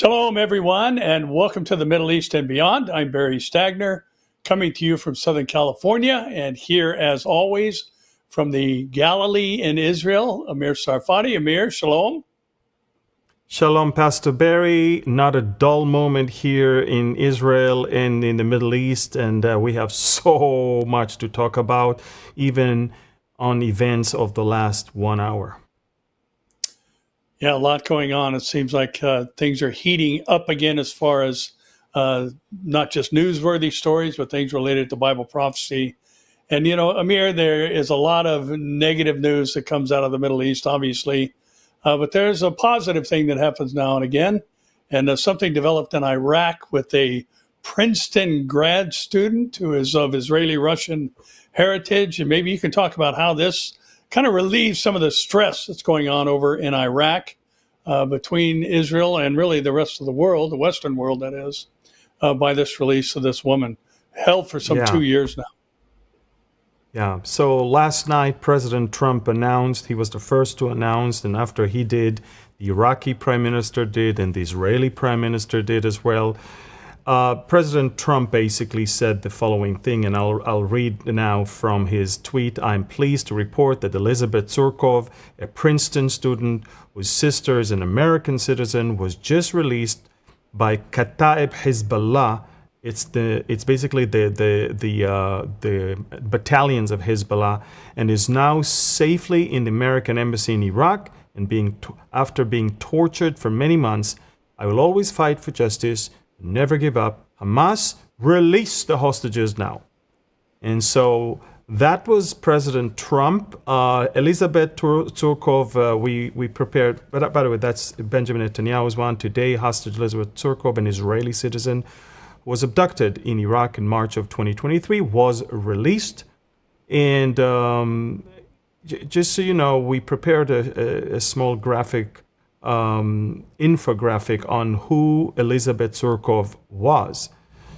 Shalom, everyone, and welcome to the Middle East and beyond. I'm Barry Stagner, coming to you from Southern California, and here, as always, from the Galilee in Israel, Amir Tsarfati. Amir, shalom. Shalom, Pastor Barry. Not a dull moment here in Israel and in the Middle East, and we have so much to talk about, even on events of the last 1 hour. Yeah, a lot going on. It seems like things are heating up again as far as not just newsworthy stories, but things related to Bible prophecy. And, you know, Amir, there is a lot of negative news that comes out of the Middle East, obviously. But there's a positive thing that happens now and again. And something developed in Iraq with a Princeton grad student who is of Israeli-Russian heritage. And maybe you can talk about how this kind of relieves some of the stress that's going on over in Iraq between Israel and really the rest of the world, the Western world, that is, by this release of this woman, held for some 2 years now. Yeah. So last night, President Trump announced, he was the first to announce, and after he did, the Iraqi prime minister did, and the Israeli prime minister did as well. President Trump basically said the following thing, and I'll read now from his tweet. I'm pleased to report that Elizabeth Tsurkov, a Princeton student whose sister is an American citizen, was just released by Kataib Hezbollah. It's basically the battalions of Hezbollah, and is now safely in the American embassy in Iraq. And after being tortured for many months, I will always fight for justice. Never give up. Hamas, release the hostages now. And so that was President Trump. Elizabeth Tsurkov, we prepared, but by the way, that's Benjamin Netanyahu's one. Today, hostage Elizabeth Tsurkov, an Israeli citizen, was abducted in Iraq in March of 2023, was released. And just so you know, we prepared a small graphic infographic on who Elizabeth Tsurkov was.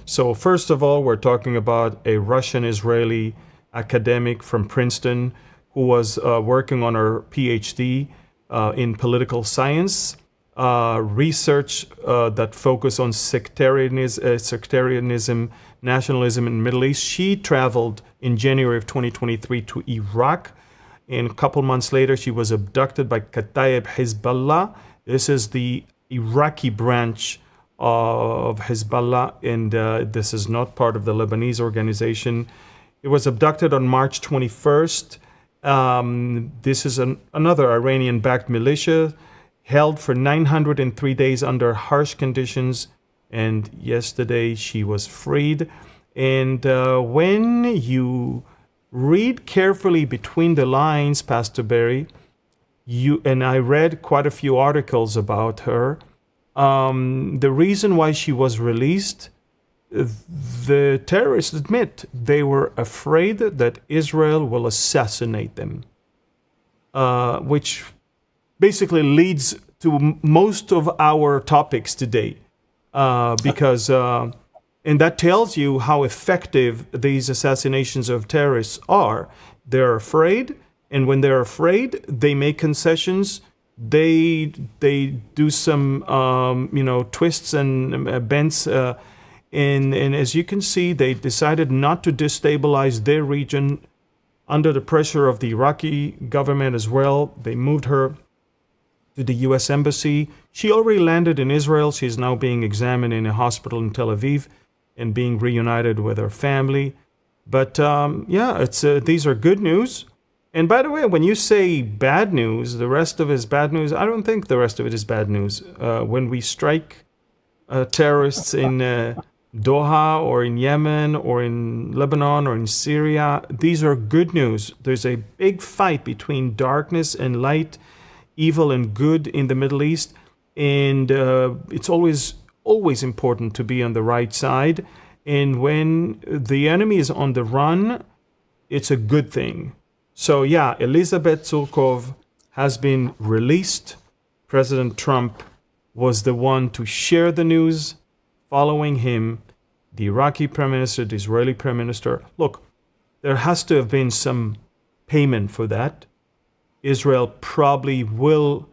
So first of all, we're talking about a Russian-Israeli academic from Princeton who was working on her PhD in political science, research that focused on sectarianism, nationalism in the Middle East. She traveled in January of 2023 to Iraq. And a couple months later, she was abducted by Kataib Hezbollah. This is the Iraqi branch of Hezbollah, and this is not part of the Lebanese organization. It was abducted on March 21st. This is another Iranian-backed militia, held for 903 days under harsh conditions, and yesterday she was freed. And when you read carefully between the lines, Pastor Barry, and I read quite a few articles about her. The reason why she was released, the terrorists admit they were afraid that Israel will assassinate them, which basically leads to most of our topics today, because and that tells you how effective these assassinations of terrorists are. They're afraid, and when they're afraid, they make concessions. They do some twists and bends, and as you can see, they decided not to destabilize their region under the pressure of the Iraqi government as well. They moved her to the U.S. Embassy. She already landed in Israel. She's now being examined in a hospital in Tel Aviv and being reunited with her family. But these are good news. And by the way, when you say bad news, the rest of it is bad news. I don't think the rest of it is bad news. When we strike terrorists in Doha or in Yemen or in Lebanon or in Syria, these are good news. There's a big fight between darkness and light, evil and good in the Middle East. And it's always important to be on the right side. And when the enemy is on the run, it's a good thing. So yeah, Elizabeth Tsurkov has been released. President Trump was the one to share the news. Following him, the Iraqi prime minister, the Israeli prime minister. Look, there has to have been some payment for that. Israel probably will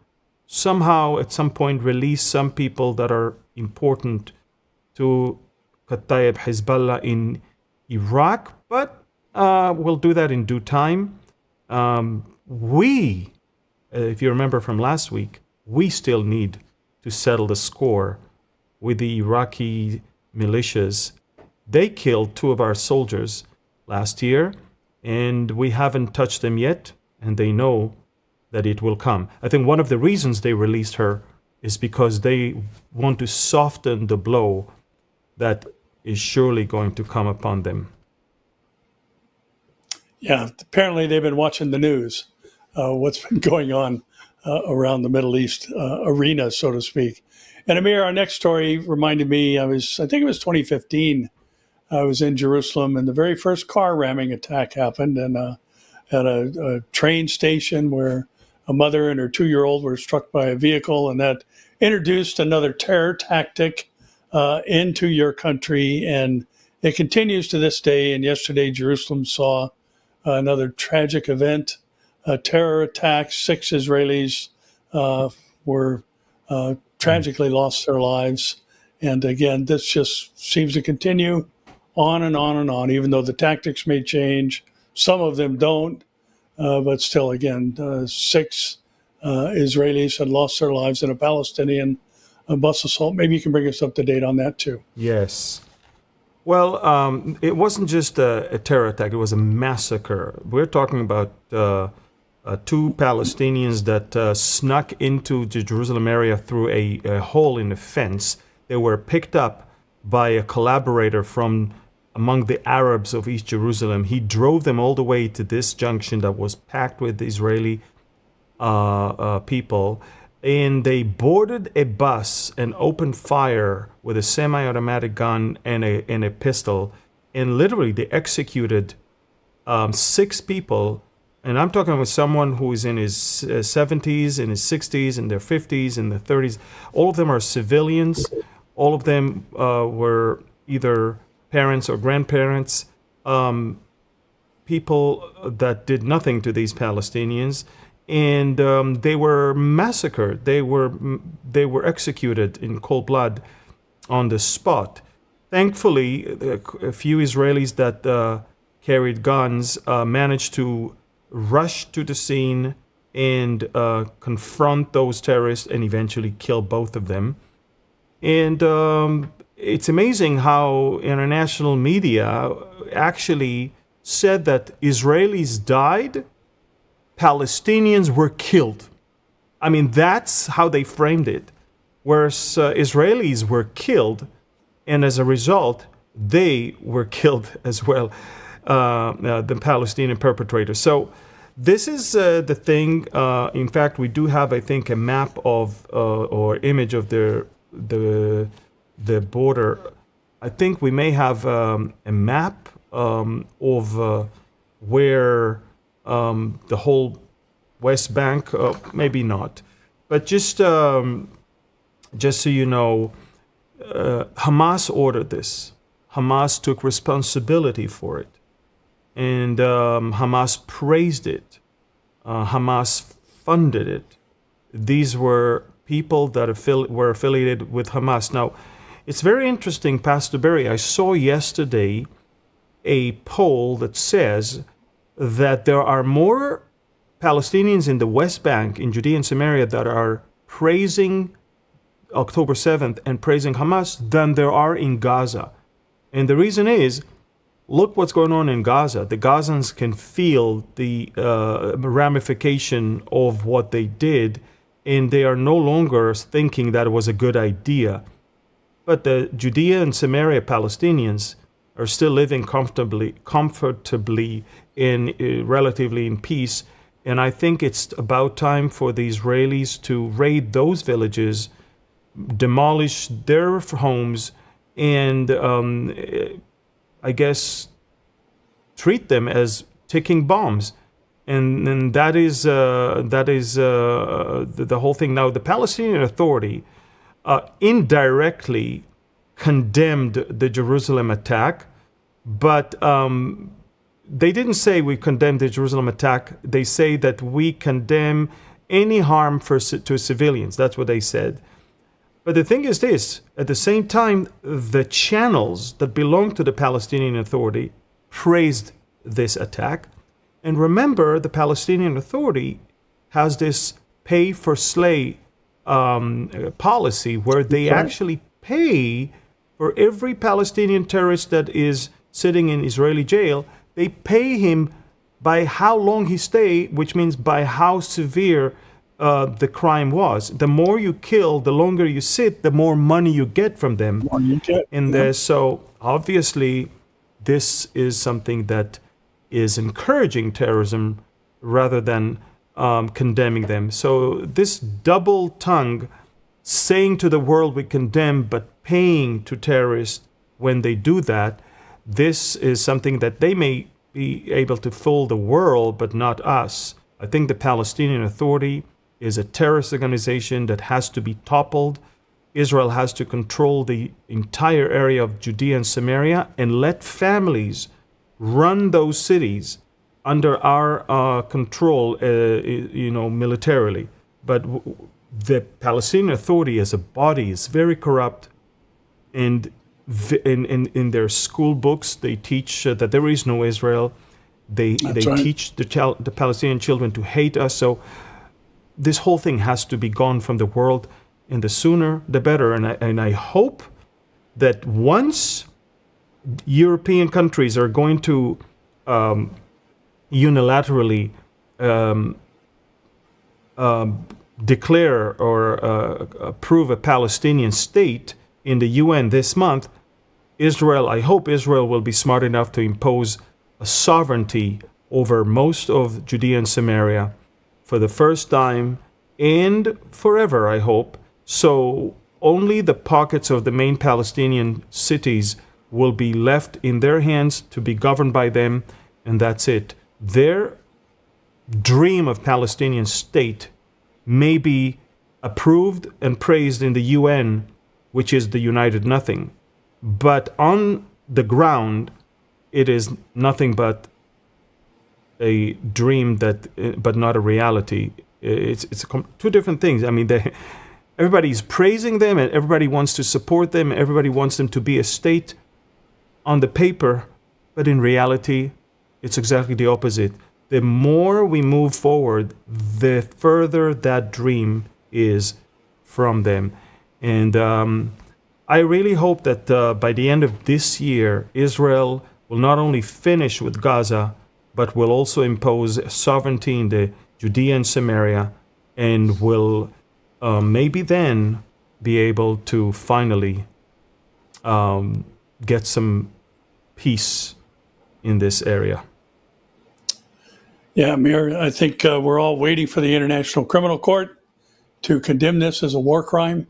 somehow at some point release some people that are important to Kataib Hezbollah in Iraq, but we'll do that in due time. If you remember from last week, we still need to settle the score with the Iraqi militias. They killed 2 of our soldiers last year, and we haven't touched them yet, and they know that it will come. I think one of the reasons they released her is because they want to soften the blow that is surely going to come upon them. Yeah, apparently they've been watching the news, what's been going on around the Middle East arena, so to speak. And Amir, our next story reminded me, I think it was 2015. I was in Jerusalem, and the very first car ramming attack happened, and at a train station where a mother and her 2-year-old were struck by a vehicle, and that introduced another terror tactic into your country, and it continues to this day. And yesterday, Jerusalem saw another tragic event, a terror attack. 6 Israelis were tragically lost their lives. And again, this just seems to continue on and on and on, even though the tactics may change. Some of them don't, but still, again, 6 Israelis had lost their lives in a Palestinian bus assault. Maybe you can bring us up to date on that too. Yes. Well, it wasn't just a terror attack, it was a massacre. We're talking about 2 Palestinians that snuck into the Jerusalem area through a hole in the fence. They were picked up by a collaborator from among the Arabs of East Jerusalem. He drove them all the way to this junction that was packed with Israeli people, and they boarded a bus and opened fire with a semi-automatic gun and a pistol, and literally they executed 6 people. And I'm talking about someone who is in his 70s, in his 60s, in their 50s, in their 30s. All of them are civilians. All of them were either parents or grandparents, people that did nothing to these Palestinians, and they were massacred. They were executed in cold blood on the spot. Thankfully, a few Israelis that carried guns managed to rush to the scene and confront those terrorists and eventually kill both of them. And it's amazing how international media actually said that Israelis died, Palestinians were killed. I mean, that's how they framed it. Whereas Israelis were killed, and as a result, they were killed as well, the Palestinian perpetrators. So this is the thing. In fact, we do have, I think, a map of or image of the border. I think we may have a map of where the whole West Bank, maybe not, but just so you know, Hamas ordered this. Hamas took responsibility for it, and Hamas praised it. Hamas funded it. These were people that were affiliated with Hamas. Now, it's very interesting, Pastor Barry. I saw yesterday a poll that says that there are more Palestinians in the West Bank, in Judea and Samaria, that are praising October 7th and praising Hamas than there are in Gaza. And the reason is, look what's going on in Gaza. The Gazans can feel the ramification of what they did, and they are no longer thinking that it was a good idea. But the Judea and Samaria Palestinians are still living comfortably in relatively in peace. And I think it's about time for the Israelis to raid those villages, demolish their homes, and I guess treat them as ticking bombs. And that is the whole thing. Now, the Palestinian Authority indirectly condemned the Jerusalem attack, but they didn't say we condemned the Jerusalem attack. They say that we condemn any harm to civilians. That's what they said. But the thing is this, at the same time, the channels that belong to the Palestinian Authority praised this attack. And remember, the Palestinian Authority has this pay-for-slay policy where they actually pay for every Palestinian terrorist that is sitting in Israeli jail. They pay him by how long he stay, which means by how severe the crime was. The more you kill, the longer you sit, the more money you get from them. So obviously, this is something that is encouraging terrorism rather than condemning them. So this double tongue, saying to the world we condemn, but paying to terrorists when they do that, this is something that they may be able to fool the world, but not us. I think the Palestinian Authority is a terrorist organization that has to be toppled. Israel has to control the entire area of Judea and Samaria and let families run those cities under our control, militarily. But the Palestinian Authority as a body is very corrupt, and in their school books they teach that there is no Israel. They teach the Palestinian children to hate us. So this whole thing has to be gone from the world, and the sooner the better. And I hope that once European countries are going to unilaterally declare or approve a Palestinian state in the UN this month, I hope Israel will be smart enough to impose a sovereignty over most of Judea and Samaria for the first time and forever, I hope. So only the pockets of the main Palestinian cities will be left in their hands to be governed by them, and that's it. Their dream of Palestinian state may be approved and praised in the UN, which is the United Nothing. But on the ground, it is nothing but a dream but not a reality. It's two different things. I mean, everybody's praising them and everybody wants to support them. Everybody wants them to be a state on the paper, but in reality, it's exactly the opposite. The more we move forward, the further that dream is from them. And I really hope that by the end of this year, Israel will not only finish with Gaza, but will also impose sovereignty in the Judea and Samaria, and will maybe then be able to finally get some peace in this area. Yeah, Amir, I think we're all waiting for the International Criminal Court to condemn this as a war crime,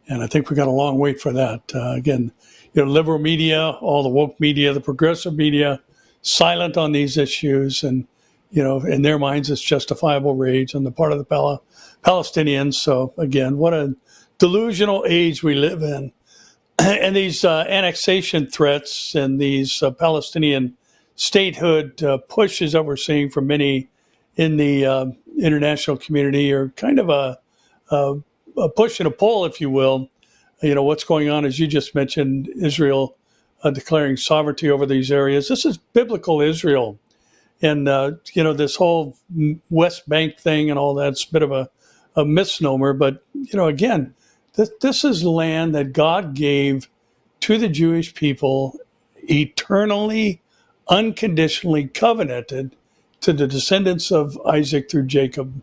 and I think we got a long wait for that. Again, liberal media, all the woke media, the progressive media, silent on these issues, and in their minds, it's justifiable rage on the part of the Palestinians. So again, what a delusional age we live in. And these annexation threats and these Palestinian statehood pushes that we're seeing from many in the international community are kind of a push and a pull, if you will. What's going on, as you just mentioned, Israel declaring sovereignty over these areas. This is biblical Israel. And, this whole West Bank thing and all that's a bit of a misnomer. But, again, this is land that God gave to the Jewish people, eternally, unconditionally covenanted to the descendants of Isaac through Jacob.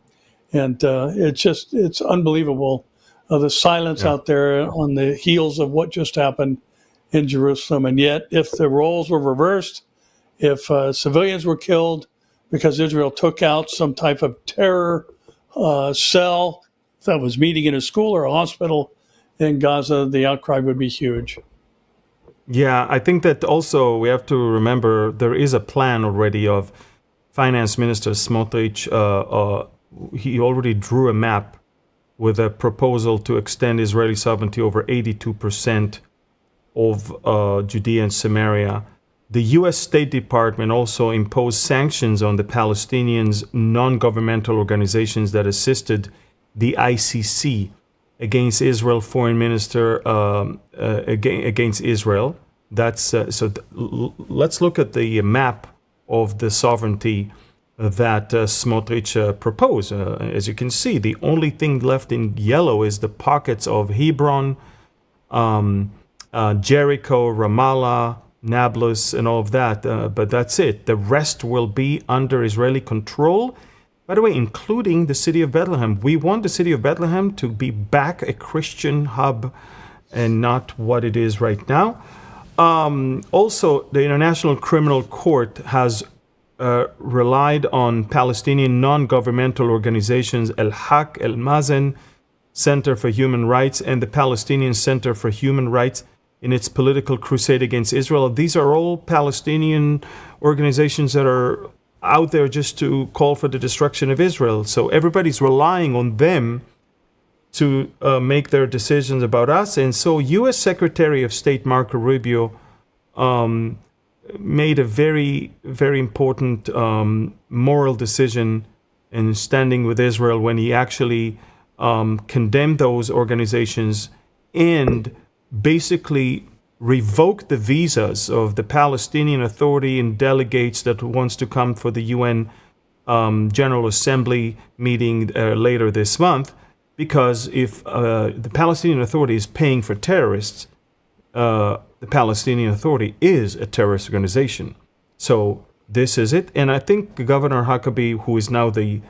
And it's unbelievable, the silence out there on the heels of what just happened in Jerusalem. And yet, if the roles were reversed, if civilians were killed because Israel took out some type of terror cell that was meeting in a school or a hospital in Gaza, the outcry would be huge. Yeah, I think that also we have to remember there is a plan already of Finance Minister Smotrich. He already drew a map with a proposal to extend Israeli sovereignty over 82% of Judea and Samaria. The U.S. State Department also imposed sanctions on the Palestinians' non-governmental organizations that assisted the ICC against Israel foreign minister against Israel. That's let's look at the map of the sovereignty that Smotrich proposed. As you can see, the only thing left in yellow is the pockets of Hebron, Jericho, Ramallah, Nablus, and all of that. But that's it. The rest will be under Israeli control. By the way, including the city of Bethlehem. We want the city of Bethlehem to be back a Christian hub and not what it is right now. Also, the International Criminal Court has relied on Palestinian non-governmental organizations, El-Haq, El-Mazen, Center for Human Rights, and the Palestinian Center for Human Rights in its political crusade against Israel. These are all Palestinian organizations that are out there just to call for the destruction of Israel. So everybody's relying on them to make their decisions about us. And so U.S. Secretary of State Marco Rubio made a very, very important moral decision in standing with Israel when he actually condemned those organizations and basically revoked the visas of the Palestinian Authority and delegates that wants to come for the UN General Assembly meeting later this month. Because if the Palestinian Authority is paying for terrorists, the Palestinian Authority is a terrorist organization. So this is it. And I think Governor Huckabee, who is now the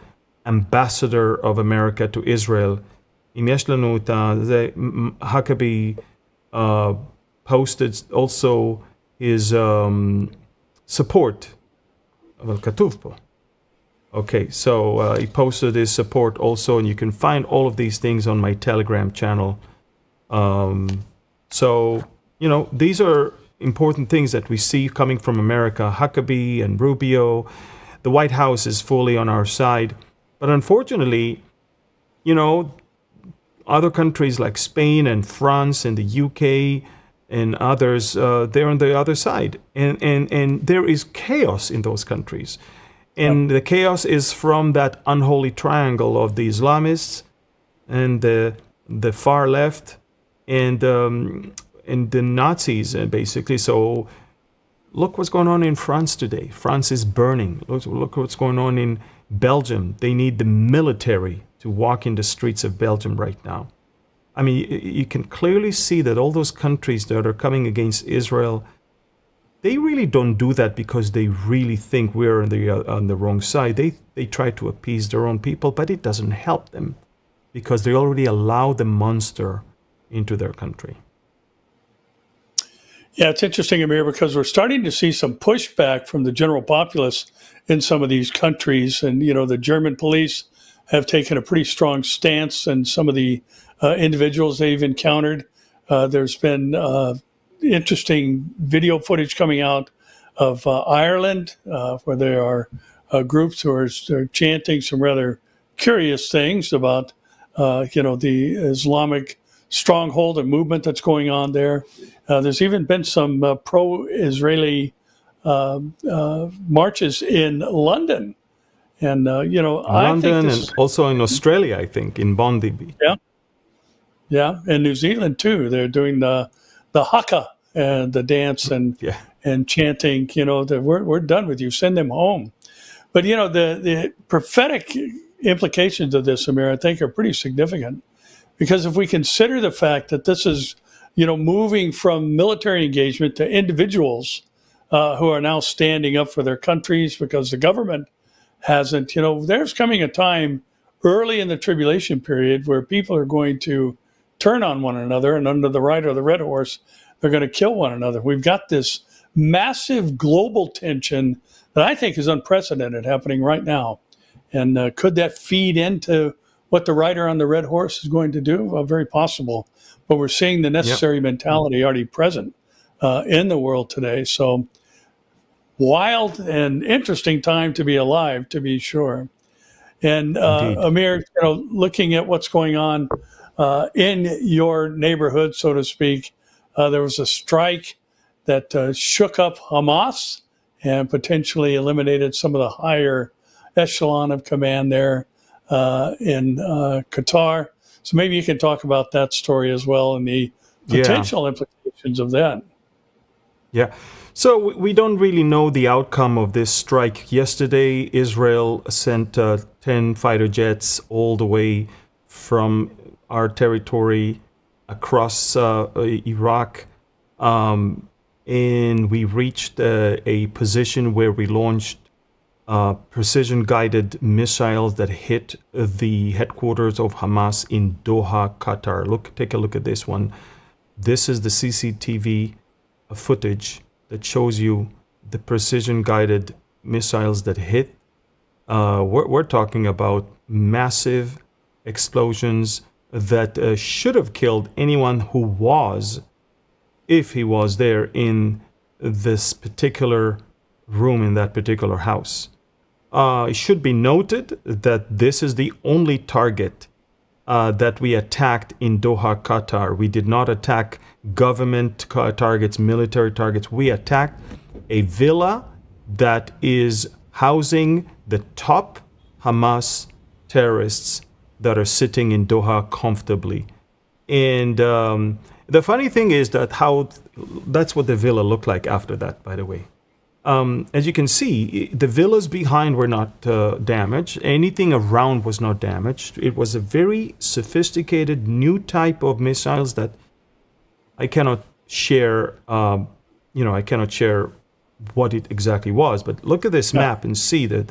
ambassador of America to Israel, Huckabee posted also his support. Okay, so he posted his support also, and you can find all of these things on my Telegram channel. So, these are important things that we see coming from America. Huckabee and Rubio, the White House is fully on our side. But unfortunately, other countries like Spain and France and the UK and others, they're on the other side. And there is chaos in those countries. And the chaos is from that unholy triangle of the Islamists and the far left and the Nazis, basically. So look what's going on in France today. France is burning. Look what's going on in Belgium. They need the military to walk in the streets of Belgium right now. I mean, you can clearly see that all those countries that are coming against Israel, they really don't do that because they really think we're on the wrong side. They try to appease their own people, but it doesn't help them because they already allow the monster into their country. Yeah, it's interesting, Amir, because we're starting to see some pushback from the general populace in some of these countries. And, the German police have taken a pretty strong stance, and some of the individuals they've encountered. There's been interesting video footage coming out of Ireland, where there are groups who are chanting some rather curious things about, the Islamic stronghold and movement that's going on there. There's even been some pro-Israeli marches in London. And, London and also in Australia, I think, in Bondi Beach. Yeah, and New Zealand, too. They're doing the haka and the dance and chanting, that we're done with you, send them home. But, the prophetic implications of this, Amir, I think are pretty significant. Because if we consider the fact that this is, moving from military engagement to individuals who are now standing up for their countries because the government hasn't, there's coming a time early in the tribulation period where people are going to turn on one another, and under the right or the red horse, they're going to kill one another. We've got this massive global tension that I think is unprecedented happening right now. And could that feed into what the rider on the red horse is going to do? Well, very possible. But we're seeing the necessary mentality already present in the world today. So wild and interesting time to be alive, to be sure. And Amir, looking at what's going on in your neighborhood, so to speak, there was a strike that shook up Hamas and potentially eliminated some of the higher echelon of command there in Qatar. So maybe you can talk about that story as well and the potential implications of that. Yeah. So we don't really know the outcome of this strike. Yesterday, Israel sent 10 fighter jets all the way from our territory across Iraq. And we reached a position where we launched precision-guided missiles that hit the headquarters of Hamas in Doha, Qatar. Take a look at this one. This is the CCTV footage that shows you the precision-guided missiles that hit. We're talking about massive explosions that should have killed anyone who was, if he was there in this particular room in that particular house. It should be noted that this is the only target that we attacked in Doha, Qatar. We did not attack government targets, military targets. We attacked a villa that is housing the top Hamas terrorists that are sitting in Doha comfortably. And the funny thing is that that's what the villa looked like after that, by the way. As you can see, the villas behind were not damaged. Anything around was not damaged. It was a very sophisticated new type of missiles that I cannot share. I cannot share what it exactly was. But look at this map and see that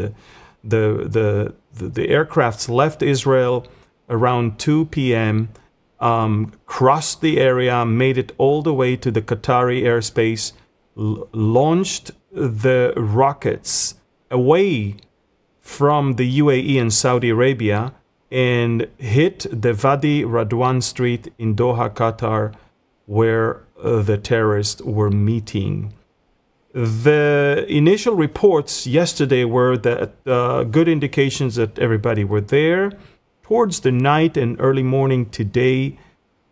the aircrafts left Israel around 2 p.m. Crossed the area, made it all the way to the Qatari airspace, launched the rockets away from the UAE and Saudi Arabia and hit the Wadi Radwan Street in Doha, Qatar, where the terrorists were meeting. The initial reports yesterday were that good indications that everybody were there. Towards the night and early morning today,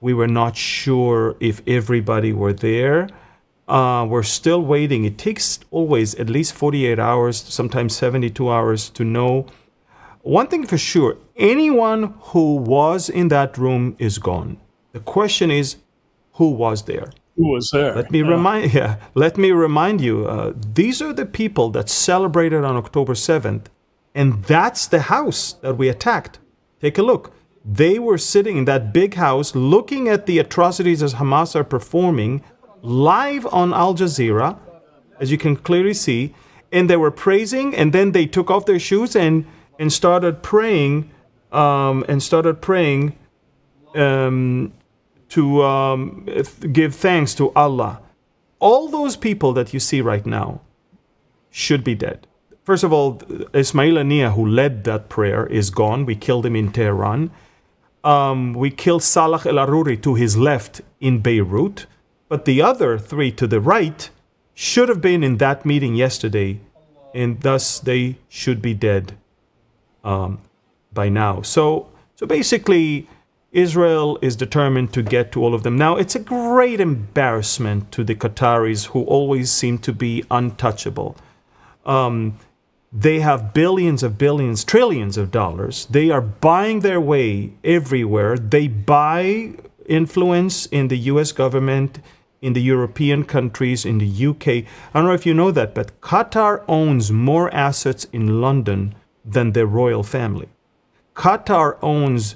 we were not sure if everybody were there. We're still waiting. It takes always at least 48 hours, sometimes 72 hours to know. One thing for sure, anyone who was in that room is gone. The question is, who was there? Who was there? Let me remind you, these are the people that celebrated on October 7th, and that's the house that we attacked. Take a look. They were sitting in that big house looking at the atrocities as Hamas are performing live on Al Jazeera, as you can clearly see, and they were praising, and then they took off their shoes and started praying, to give thanks to Allah. All those people that you see right now should be dead. First of all, Ismail Haniyeh, who led that prayer, is gone. We killed him in Tehran. We killed Salah El-Aruri to his left in Beirut. But the other three to the right should have been in that meeting yesterday, and thus they should be dead by now. So basically, Israel is determined to get to all of them. Now, it's a great embarrassment to the Qataris, who always seem to be untouchable. They have billions, trillions of dollars. They are buying their way everywhere. They buy influence in the U.S. government, in the European countries, in the UK. I don't know if you know that, but Qatar owns more assets in London than the royal family. Qatar owns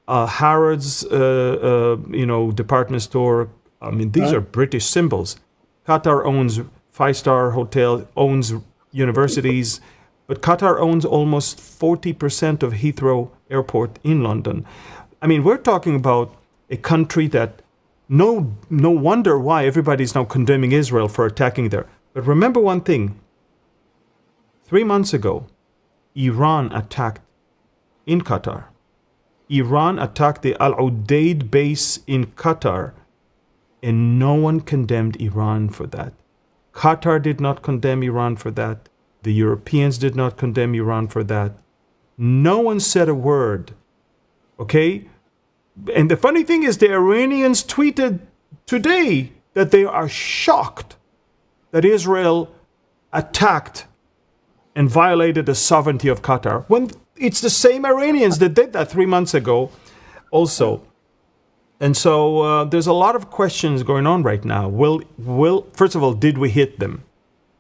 Harrods, department store. I mean, these are British symbols. Qatar owns five-star hotel, owns universities, but Qatar owns almost 40% of Heathrow Airport in London. I mean, we're talking about a country that no wonder why everybody's now condemning Israel for attacking there. But remember one thing. 3 months ago, Iran attacked in Qatar. Iran attacked the Al Udeid base in Qatar, and no one condemned Iran for that. Qatar did not condemn Iran for that. The Europeans did not condemn Iran for that. No one said a word. Okay? And the funny thing is, the Iranians tweeted today that they are shocked that Israel attacked and violated the sovereignty of Qatar, when it's the same Iranians that did that 3 months ago. also. And so there's a lot of questions going on right now. Will first of all, did we hit them?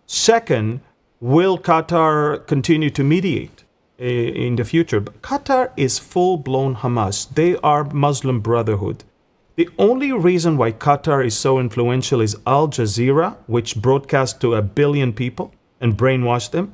Second, will Qatar continue to mediate in the future? But Qatar is full-blown Hamas. They are Muslim Brotherhood. The only reason why Qatar is so influential is Al Jazeera, which broadcasts to 1 billion people and brainwash them.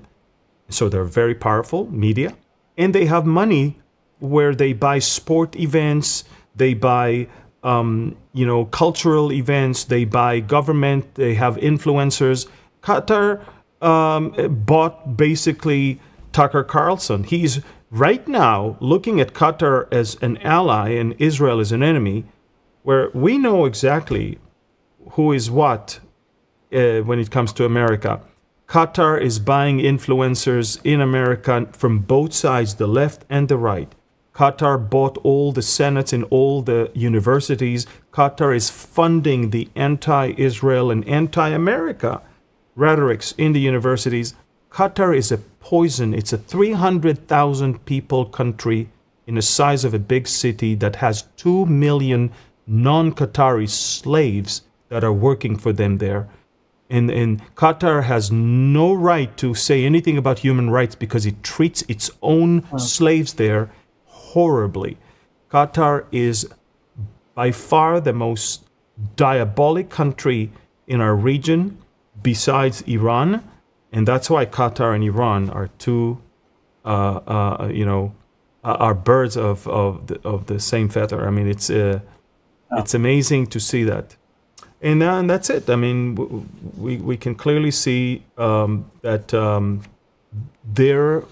So they're very powerful media. And they have money where they buy sport events, they buy cultural events, they buy government, they have influencers. Qatar bought basically Tucker Carlson. He's right now looking at Qatar as an ally and Israel as an enemy, where we know exactly who is what when it comes to America. Qatar is buying influencers in America from both sides, the left and the right. Qatar bought all the senates in all the universities. Qatar is funding the anti-Israel and anti-America rhetorics in the universities. Qatar is a poison. It's a 300,000 people country in the size of a big city that has 2 million non-Qatari slaves that are working for them there. And Qatar has no right to say anything about human rights because it treats its own slaves there horribly. Qatar is by far the most diabolic country in our region besides Iran, and that's why Qatar and Iran are two, are birds of the same feather. I mean, it's amazing to see that, and that's it. I mean, we can clearly see that their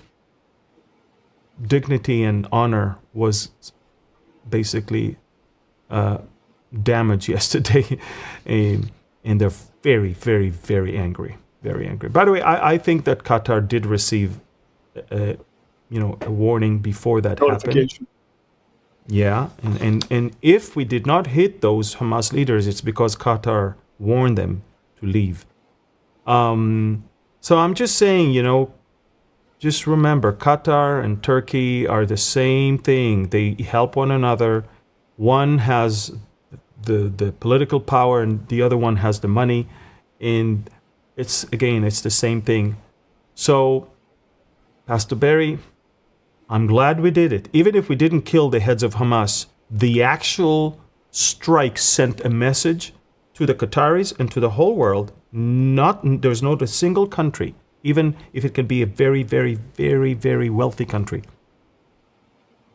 dignity and honor was basically damaged yesterday, and they're very, very, very angry. Very angry. By the way, I think that Qatar did receive, a warning before that happened. Yeah, and if we did not hit those Hamas leaders, it's because Qatar warned them to leave. So I'm just saying, just remember, Qatar and Turkey are the same thing. They help one another. One has the political power and the other one has the money. And it's the same thing. So, Pastor Barry, I'm glad we did it. Even if we didn't kill the heads of Hamas, the actual strike sent a message to the Qataris and to the whole world. There's not a single country, even if it can be a very, very, very, very wealthy country.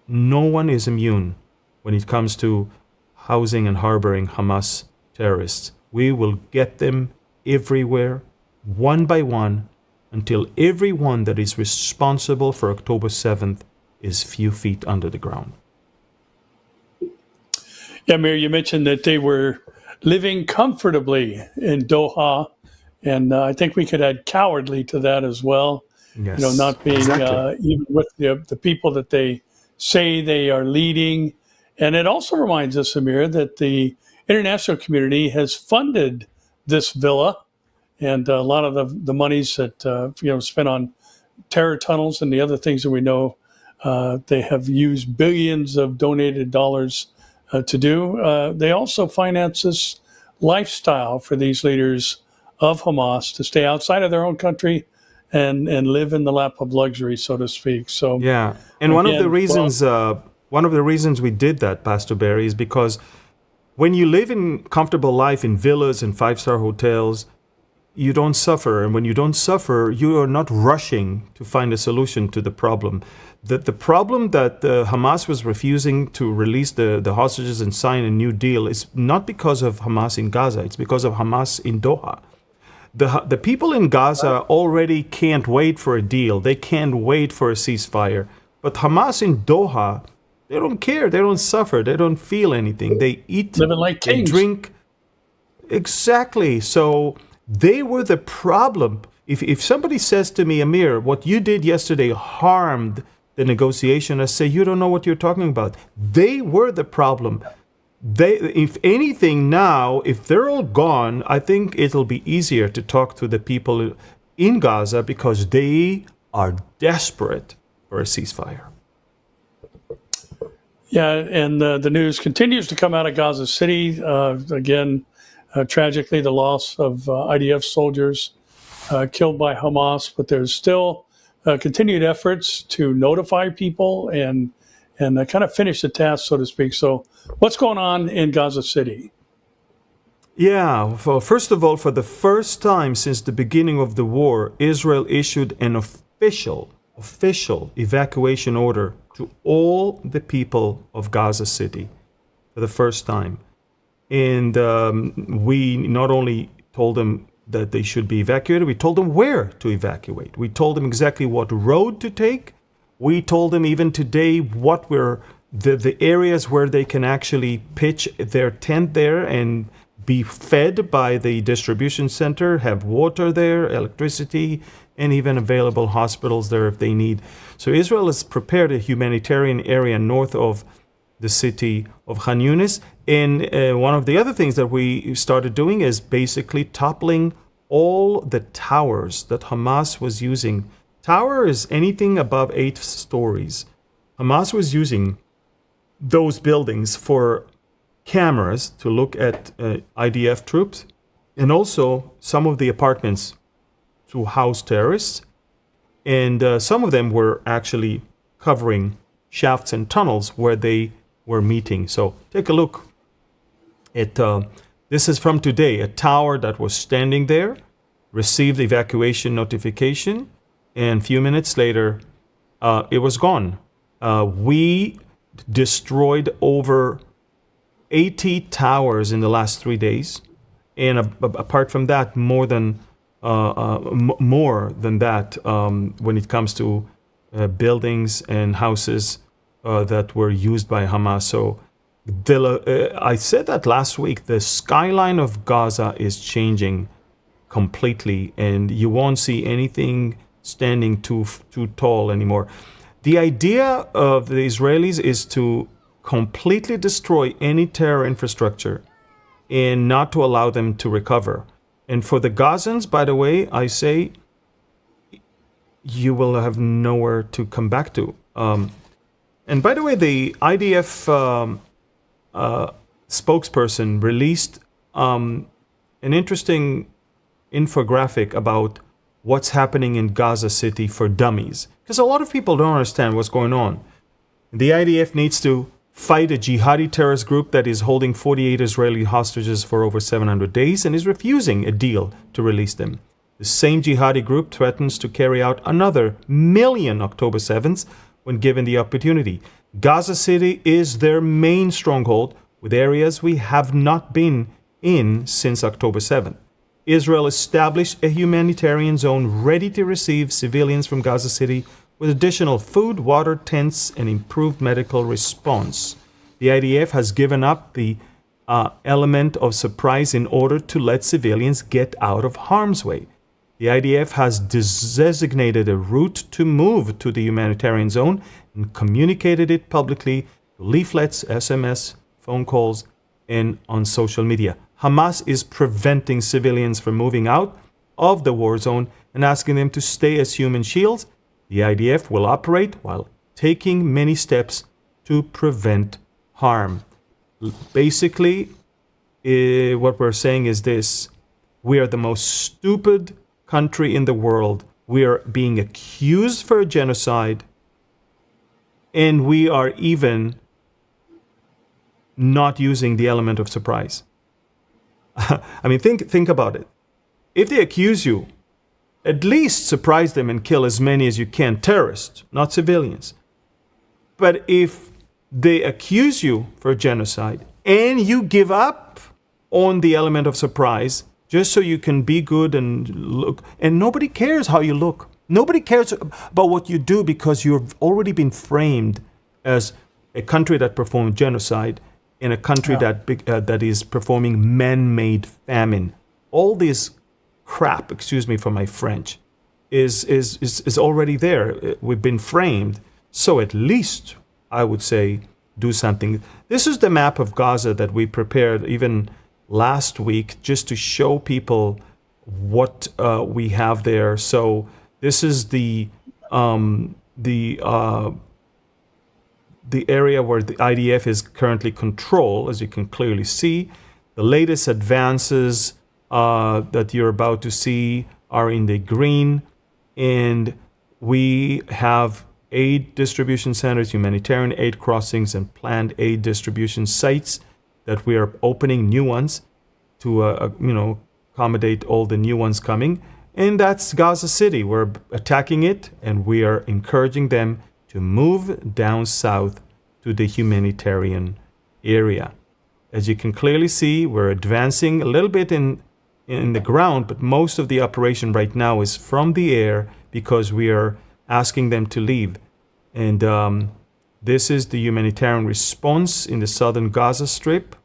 No one is immune when it comes to housing and harboring Hamas terrorists. We will get them everywhere, one by one, until everyone that is responsible for October 7th is few feet under the ground. Yeah, Amir, you mentioned that they were living comfortably in Doha, and I think we could add cowardly to that as well. Yes, Not being even with the people that they say they are leading. And it also reminds us, Amir, that the international community has funded this villa, and a lot of the monies that spent on terror tunnels and the other things that we know they have used billions of donated dollars to do. They also finance this lifestyle for these leaders of Hamas to stay outside of their own country and live in the lap of luxury, so to speak. So yeah, and one of the reasons we did that, Pastor Barry, is because when you live in comfortable life in villas and 5-star hotels, you don't suffer. And when you don't suffer, you are not rushing to find a solution to the problem. The problem that Hamas was refusing to release the hostages and sign a new deal is not because of Hamas in Gaza. It's because of Hamas in Doha. The people in Gaza already can't wait for a deal. They can't wait for a ceasefire. But Hamas in Doha, they don't care. They don't suffer. They don't feel anything. They eat, living like kings. They drink. Exactly. So they were the problem. If somebody says to me, Amir, what you did yesterday harmed the negotiation, I say, you don't know what you're talking about. They were the problem. If anything now, if they're all gone, I think it'll be easier to talk to the people in Gaza because they are desperate for a ceasefire. Yeah, and the news continues to come out of Gaza City. Again, tragically, the loss of IDF soldiers killed by Hamas, but there's still continued efforts to notify people and kind of finish the task, so to speak. So, what's going on in Gaza City? Yeah, well, first of all, for the first time since the beginning of the war, Israel issued an official evacuation order to all the people of Gaza City for the first time. And we not only told them that they should be evacuated, we told them where to evacuate. We told them exactly what road to take. We told them even today what were the areas where they can actually pitch their tent there and be fed by the distribution center, have water there, electricity, and even available hospitals there if they need. So Israel has prepared a humanitarian area north of the city of Khan Yunis. And one of the other things that we started doing is basically toppling all the towers that Hamas was using. Tower is anything above 8 stories. Hamas was using those buildings for cameras to look at IDF troops, and also some of the apartments to house terrorists. And some of them were actually covering shafts and tunnels where they were meeting. So take a look at this is from today. A tower that was standing there received evacuation notification, and a few minutes later, it was gone. We destroyed over 80 towers in the last 3 days, and apart from that, more than that when it comes to buildings and houses that were used by Hamas. So I said that last week. The skyline of Gaza is changing completely, and you won't see anything standing too tall anymore. The idea of the Israelis is to completely destroy any terror infrastructure and not to allow them to recover. And for the Gazans, by the way, I say you will have nowhere to come back to. And by the way, the IDF spokesperson released an interesting infographic about what's happening in Gaza City for dummies. Because a lot of people don't understand what's going on. The IDF needs to fight a jihadi terrorist group that is holding 48 Israeli hostages for over 700 days and is refusing a deal to release them. The same jihadi group threatens to carry out another million October 7th when given the opportunity. Gaza City is their main stronghold, with areas we have not been in since October 7th. Israel established a humanitarian zone ready to receive civilians from Gaza City with additional food, water, tents, and improved medical response. The IDF has given up the element of surprise in order to let civilians get out of harm's way. The IDF has designated a route to move to the humanitarian zone and communicated it publicly through leaflets, SMS, phone calls, and on social media. Hamas is preventing civilians from moving out of the war zone and asking them to stay as human shields. The IDF will operate while taking many steps to prevent harm. Basically, what we're saying is this: we are the most stupid country in the world. We are being accused for a genocide, and we are even not using the element of surprise. I mean, think about it. If they accuse you, at least surprise them and kill as many as you can, terrorists, not civilians. But if they accuse you for genocide and you give up on the element of surprise just so you can be good and look, and nobody cares how you look. Nobody cares about what you do because you've already been framed as a country that performed genocide in a country that is performing man-made famine. All this crap, excuse me for my French, is already there. We've been framed. So at least, I would say, do something. This is the map of Gaza that we prepared even last week just to show people what we have there. So this is the the area where the IDF is currently controlled, as you can clearly see. The latest advances that you're about to see are in the green, and we have aid distribution centers, humanitarian aid crossings, and planned aid distribution sites that we are opening, new ones, to accommodate all the new ones coming. And that's Gaza City. We're attacking it, and we are encouraging them to move down south to the humanitarian area. As you can clearly see, we're advancing a little bit in the ground, but most of the operation right now is from the air because we are asking them to leave. And this is the humanitarian response in the southern Gaza Strip.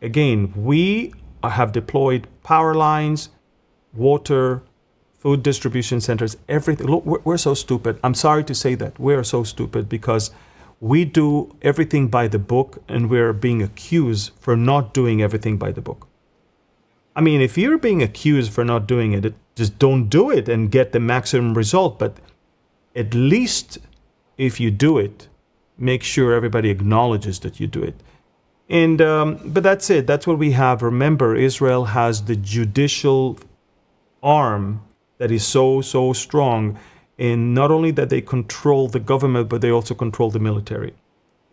Again, we have deployed power lines, water, food distribution centers, everything. Look, we're so stupid. I'm sorry to say that. We're so stupid because we do everything by the book, and we're being accused for not doing everything by the book. I mean, if you're being accused for not doing it, just don't do it and get the maximum result. But at least if you do it, make sure everybody acknowledges that you do it. And but that's it. That's what we have. Remember, Israel has the judicial arm that is so strong. And not only that they control the government, but they also control the military.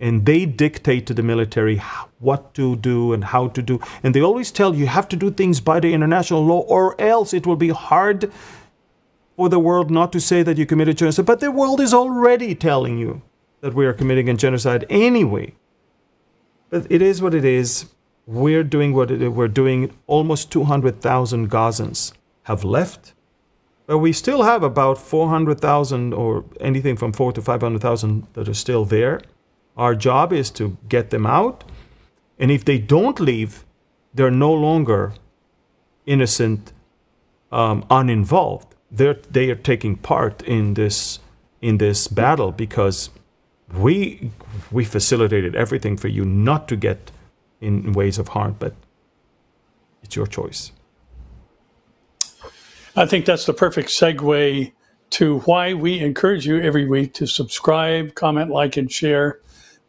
And they dictate to the military what to do and how to do. And they always tell you have to do things by the international law, or else it will be hard for the world not to say that you committed genocide. But the world is already telling you that we are committing a genocide anyway. But it is what it is. We're doing what we're doing. Almost 200,000 Gazans have left. But we still have about 400,000 or anything from 400,000 to 500,000 that are still there. Our job is to get them out. And if they don't leave, they're no longer innocent, uninvolved. They are taking part in this battle because we facilitated everything for you not to get in ways of harm, but it's your choice. I think that's the perfect segue to why we encourage you every week to subscribe, comment, like, and share,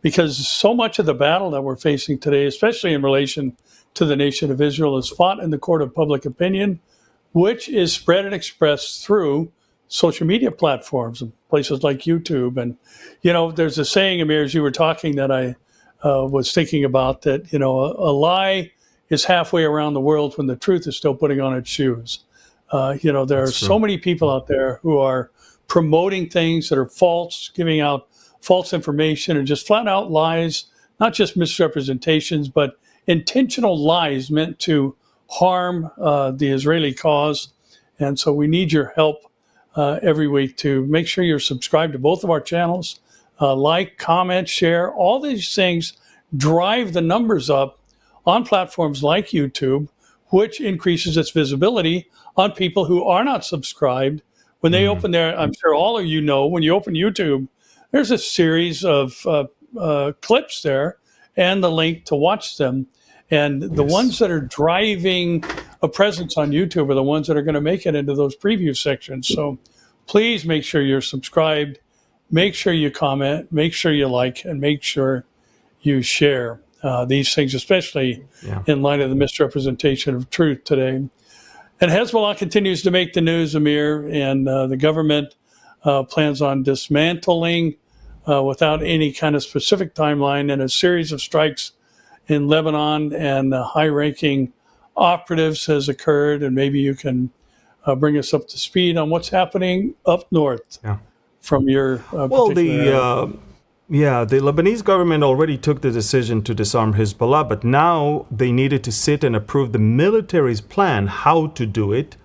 because so much of the battle that we're facing today, especially in relation to the nation of Israel, is fought in the court of public opinion, which is spread and expressed through social media platforms and places like YouTube. And, there's a saying, Amir, as you were talking, that I was thinking about, that, a lie is halfway around the world when the truth is still putting on its shoes. There are so many people out there who are promoting things that are false, giving out false information and just flat out lies, not just misrepresentations, but intentional lies meant to harm the Israeli cause. And so we need your help every week to make sure you're subscribed to both of our channels. Like, comment, share, all these things drive the numbers up on platforms like YouTube, which increases its visibility on people who are not subscribed. When they open their, I'm sure all of you know, when you open YouTube, there's a series of clips there and the link to watch them. And the ones that are driving a presence on YouTube are the ones that are going to make it into those preview sections. So please make sure you're subscribed, make sure you comment, make sure you like, and make sure you share these things, especially in light of the misrepresentation of truth today. And Hezbollah continues to make the news, Amir, and the government plans on dismantling, without any kind of specific timeline, and a series of strikes in Lebanon, and high-ranking operatives has occurred. And maybe you can bring us up to speed on what's happening up north from your the Lebanese government already took the decision to disarm Hezbollah, but now they needed to sit and approve the military's plan how to do it.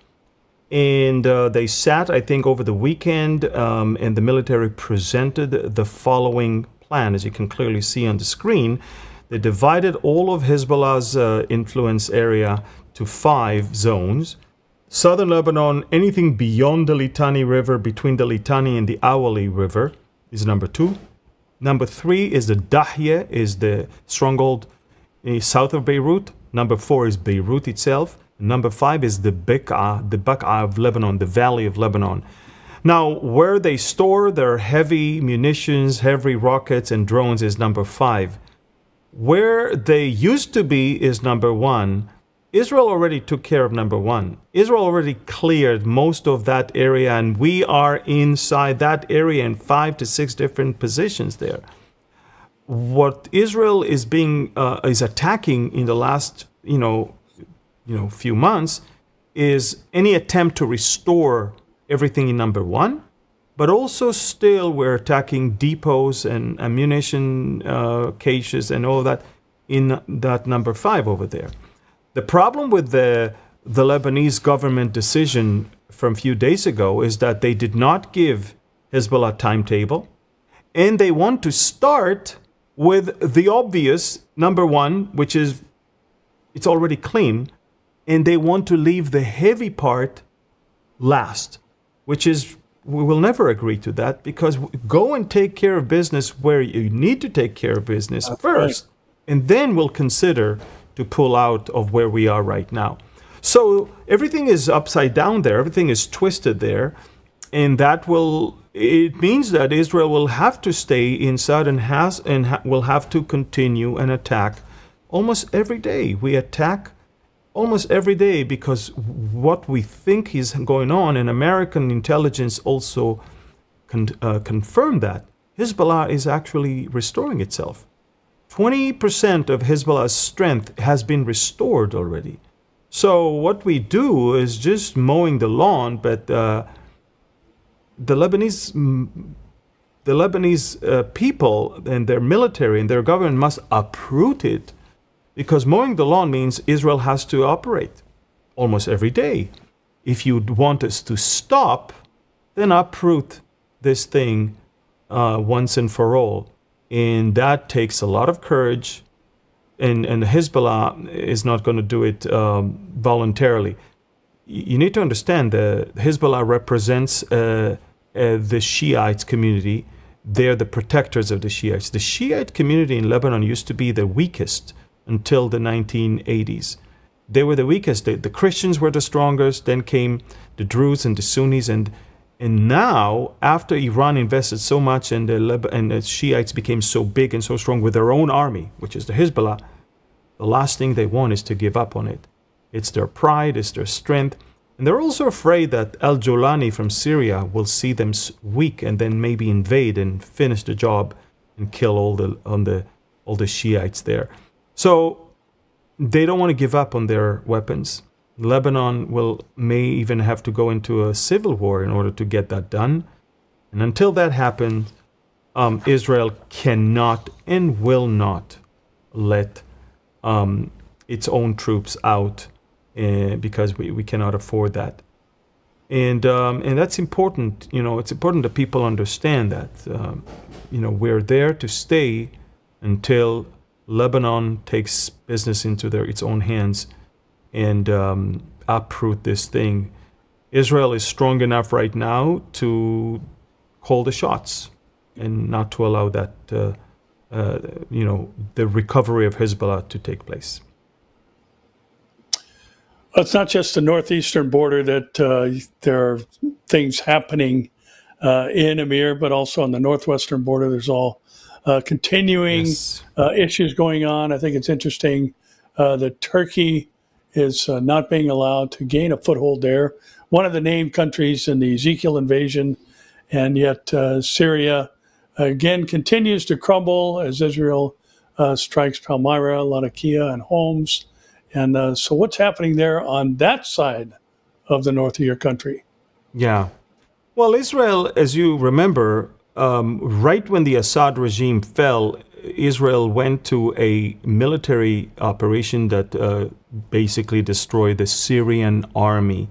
And they sat, I think, over the weekend, and the military presented the following plan. As you can clearly see on the screen, they divided all of Hezbollah's influence area to 5 zones. Southern Lebanon, anything beyond the Litani River, between the Litani and the Awali River, is number 2. Number 3 is the Dahye, is the stronghold south of Beirut. Number 4 is Beirut itself. Number 5 is the Bekaa of Lebanon, the Valley of Lebanon. Now, where they store their heavy munitions, heavy rockets, and drones is number 5. Where they used to be is number 1. Israel already took care of number 1. Israel already cleared most of that area, and we are inside that area in 5 to 6 different positions there. What Israel is attacking in the last few months is any attempt to restore everything in number 1, but also still we're attacking depots and ammunition caches and all that in that number 5 over there. The problem with the Lebanese government decision from a few days ago is that they did not give Hezbollah a timetable, and they want to start with the obvious number 1, which is it's already clean, and they want to leave the heavy part last, which is we will never agree to that, because go and take care of business where you need to take care of business first, and then we'll consider to pull out of where we are right now. So everything is upside down there, everything is twisted there, and it means that Israel will have to stay inside and will have to continue an attack almost every day. We attack almost every day because what we think is going on, and American intelligence also confirmed that, Hezbollah is actually restoring itself. 20% of Hezbollah's strength has been restored already. So what we do is just mowing the lawn, but the Lebanese people and their military and their government must uproot it, because mowing the lawn means Israel has to operate almost every day. If you want us to stop, then uproot this thing once and for all. And that takes a lot of courage, and Hezbollah is not going to do it voluntarily. You need to understand that Hezbollah represents the Shiites community. They're the protectors of the Shiites. The Shiite community in Lebanon used to be the weakest until the 1980s. They were the weakest. The Christians were the strongest. Then came the Druze and the Sunnis. And now, after Iran invested so much and the Shiites became so big and so strong with their own army, which is the Hezbollah, the last thing they want is to give up on it. It's their pride, it's their strength. And they're also afraid that al-Jolani from Syria will see them weak and then maybe invade and finish the job and kill all the Shiites there. So they don't want to give up on their weapons. Lebanon may even have to go into a civil war in order to get that done. And until that happens, Israel cannot and will not let its own troops out, because we cannot afford that. And that's important. It's important that people understand that. We're there to stay until Lebanon takes business into its own hands and uproot this thing. Israel is strong enough right now to call the shots and not to allow that, the recovery of Hezbollah to take place. It's not just the northeastern border that there are things happening in Amir, but also on the northwestern border. There's all continuing issues going on. I think it's interesting that Turkey is not being allowed to gain a foothold there. One of the named countries in the Ezekiel invasion, and yet Syria again continues to crumble as Israel strikes Palmyra, Latakia, and Homs. And so what's happening there on that side of the north of your country? Yeah. Well, Israel, as you remember, right when the Assad regime fell, Israel went to a military operation that basically destroyed the Syrian army,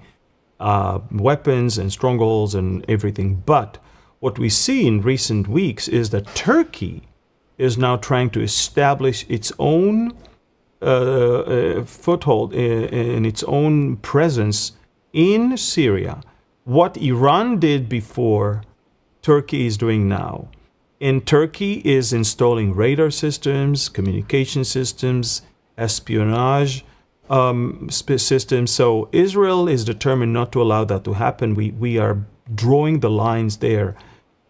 weapons and strongholds and everything. But what we see in recent weeks is that Turkey is now trying to establish its own foothold in its own presence in Syria. What Iran did before, Turkey is doing now. And Turkey is installing radar systems, communication systems, espionage, system. So Israel is determined not to allow that to happen. We are drawing the lines there.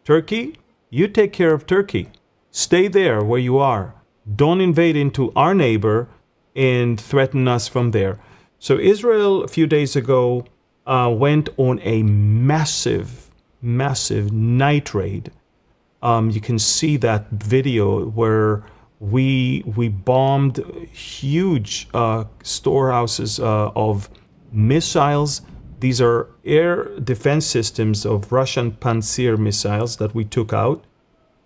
Turkey, you take care of Turkey. Stay there where you are. Don't invade into our neighbor and threaten us from there. So Israel, a few days ago, went on a massive night raid. You can see that video where we bombed huge storehouses of missiles. These are air defense systems of Russian Pantsir missiles that we took out.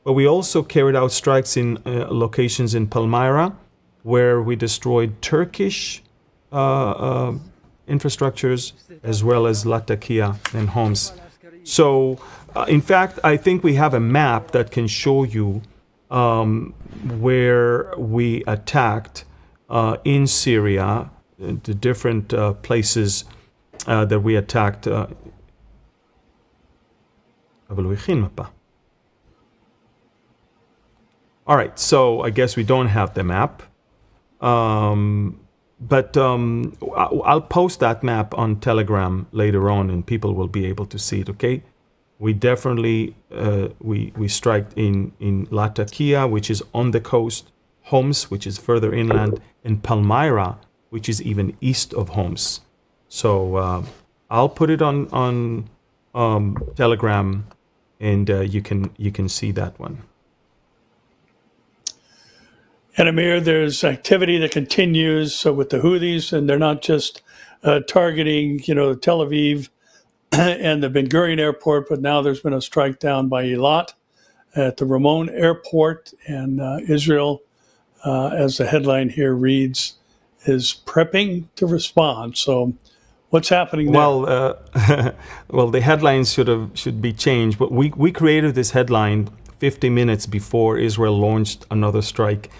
But we also carried out strikes in locations in Palmyra, where we destroyed Turkish infrastructures, as well as Latakia and Homs. So, in fact, I think we have a map that can show you where we attacked in Syria, the different places that we attacked. All right, so I guess we don't have the map. But I'll post that map on Telegram later on, and people will be able to see it, okay? We definitely, we strike in Latakia, which is on the coast, Homs, which is further inland, and Palmyra, which is even east of Homs. So I'll put it on Telegram, and you can see that one. And Amir, there's activity that continues with the Houthis, and they're not just targeting, Tel Aviv and the Ben Gurion airport, but now there's been a strike down by Eilat at the Ramon airport, and Israel, as the headline here reads, is prepping to respond. So what's happening there? Well, well, the headlines should be changed, but we created this headline 50 minutes before Israel launched another strike,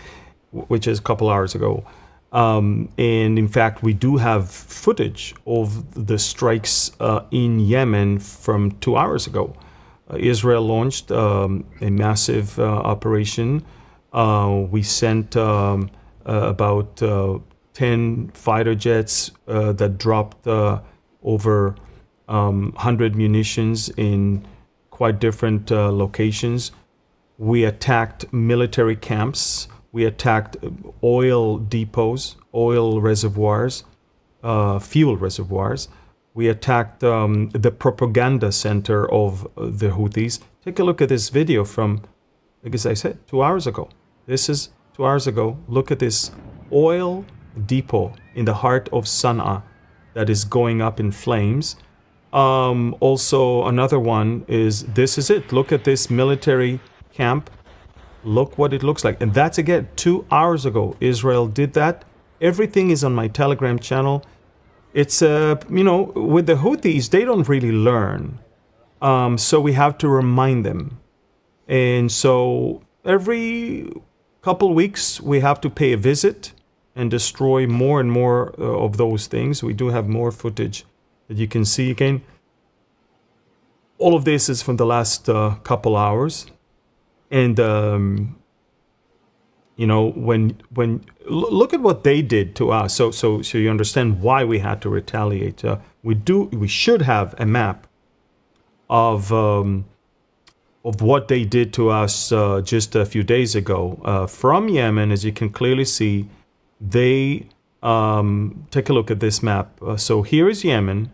which is a couple hours ago. And in fact, we do have footage of the strikes in Yemen from 2 hours ago. Israel launched a massive operation. We sent about 10 fighter jets that dropped over 100 munitions in quite different locations. We attacked military camps. We attacked oil depots, oil reservoirs, fuel reservoirs. We attacked the propaganda center of the Houthis. Take a look at this video from, like as I said, 2 hours ago. This is 2 hours ago. Look at this oil depot in the heart of Sana'a that is going up in flames. Also, another one is, this is it. Look at this military camp. Look what it looks like. And that's, again, 2 hours ago. Israel did that. Everything is on my Telegram channel. It's, with the Houthis, they don't really learn. So we have to remind them. And so every couple weeks, we have to pay a visit and destroy more and more of those things. We do have more footage that you can see again. All of this is from the last couple hours. And, when look at what they did to us. So you understand why we had to retaliate. We should have a map of what they did to us just a few days ago. From Yemen, as you can clearly see, they take a look at this map. So here is Yemen,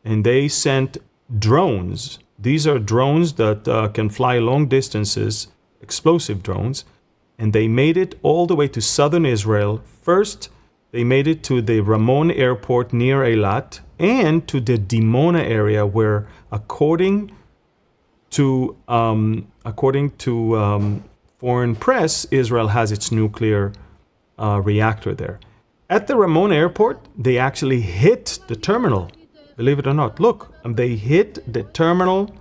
and they sent drones. These are drones that can fly long distances, explosive drones, and they made it all the way to southern Israel. First, they made it to the Ramon airport near Eilat and to the Dimona area, where, according to foreign press, Israel has its nuclear reactor there. At the Ramon airport, they actually hit the terminal. Believe it or not, look, they hit the terminal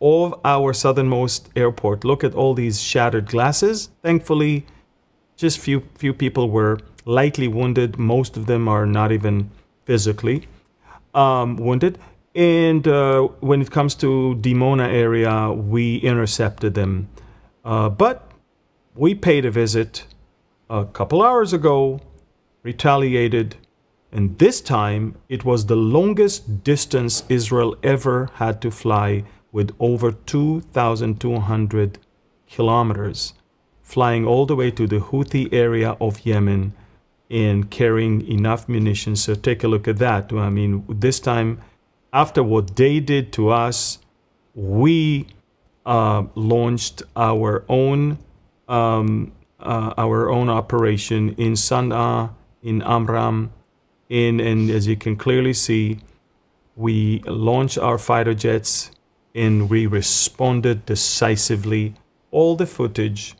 of our southernmost airport. Look at all these shattered glasses. Thankfully, just few people were lightly wounded. Most of them are not even physically wounded. And when it comes to Dimona area, we intercepted them. But we paid a visit a couple hours ago, retaliated, And this time, it was the longest distance Israel ever had to fly, with over 2,200 kilometers, flying all the way to the Houthi area of Yemen and carrying enough munitions. So take a look at that. I mean, this time, after what they did to us, we launched our own operation in Sana'a, in Amram, and as you can clearly see, we launched our fighter jets and we responded decisively. All the footage,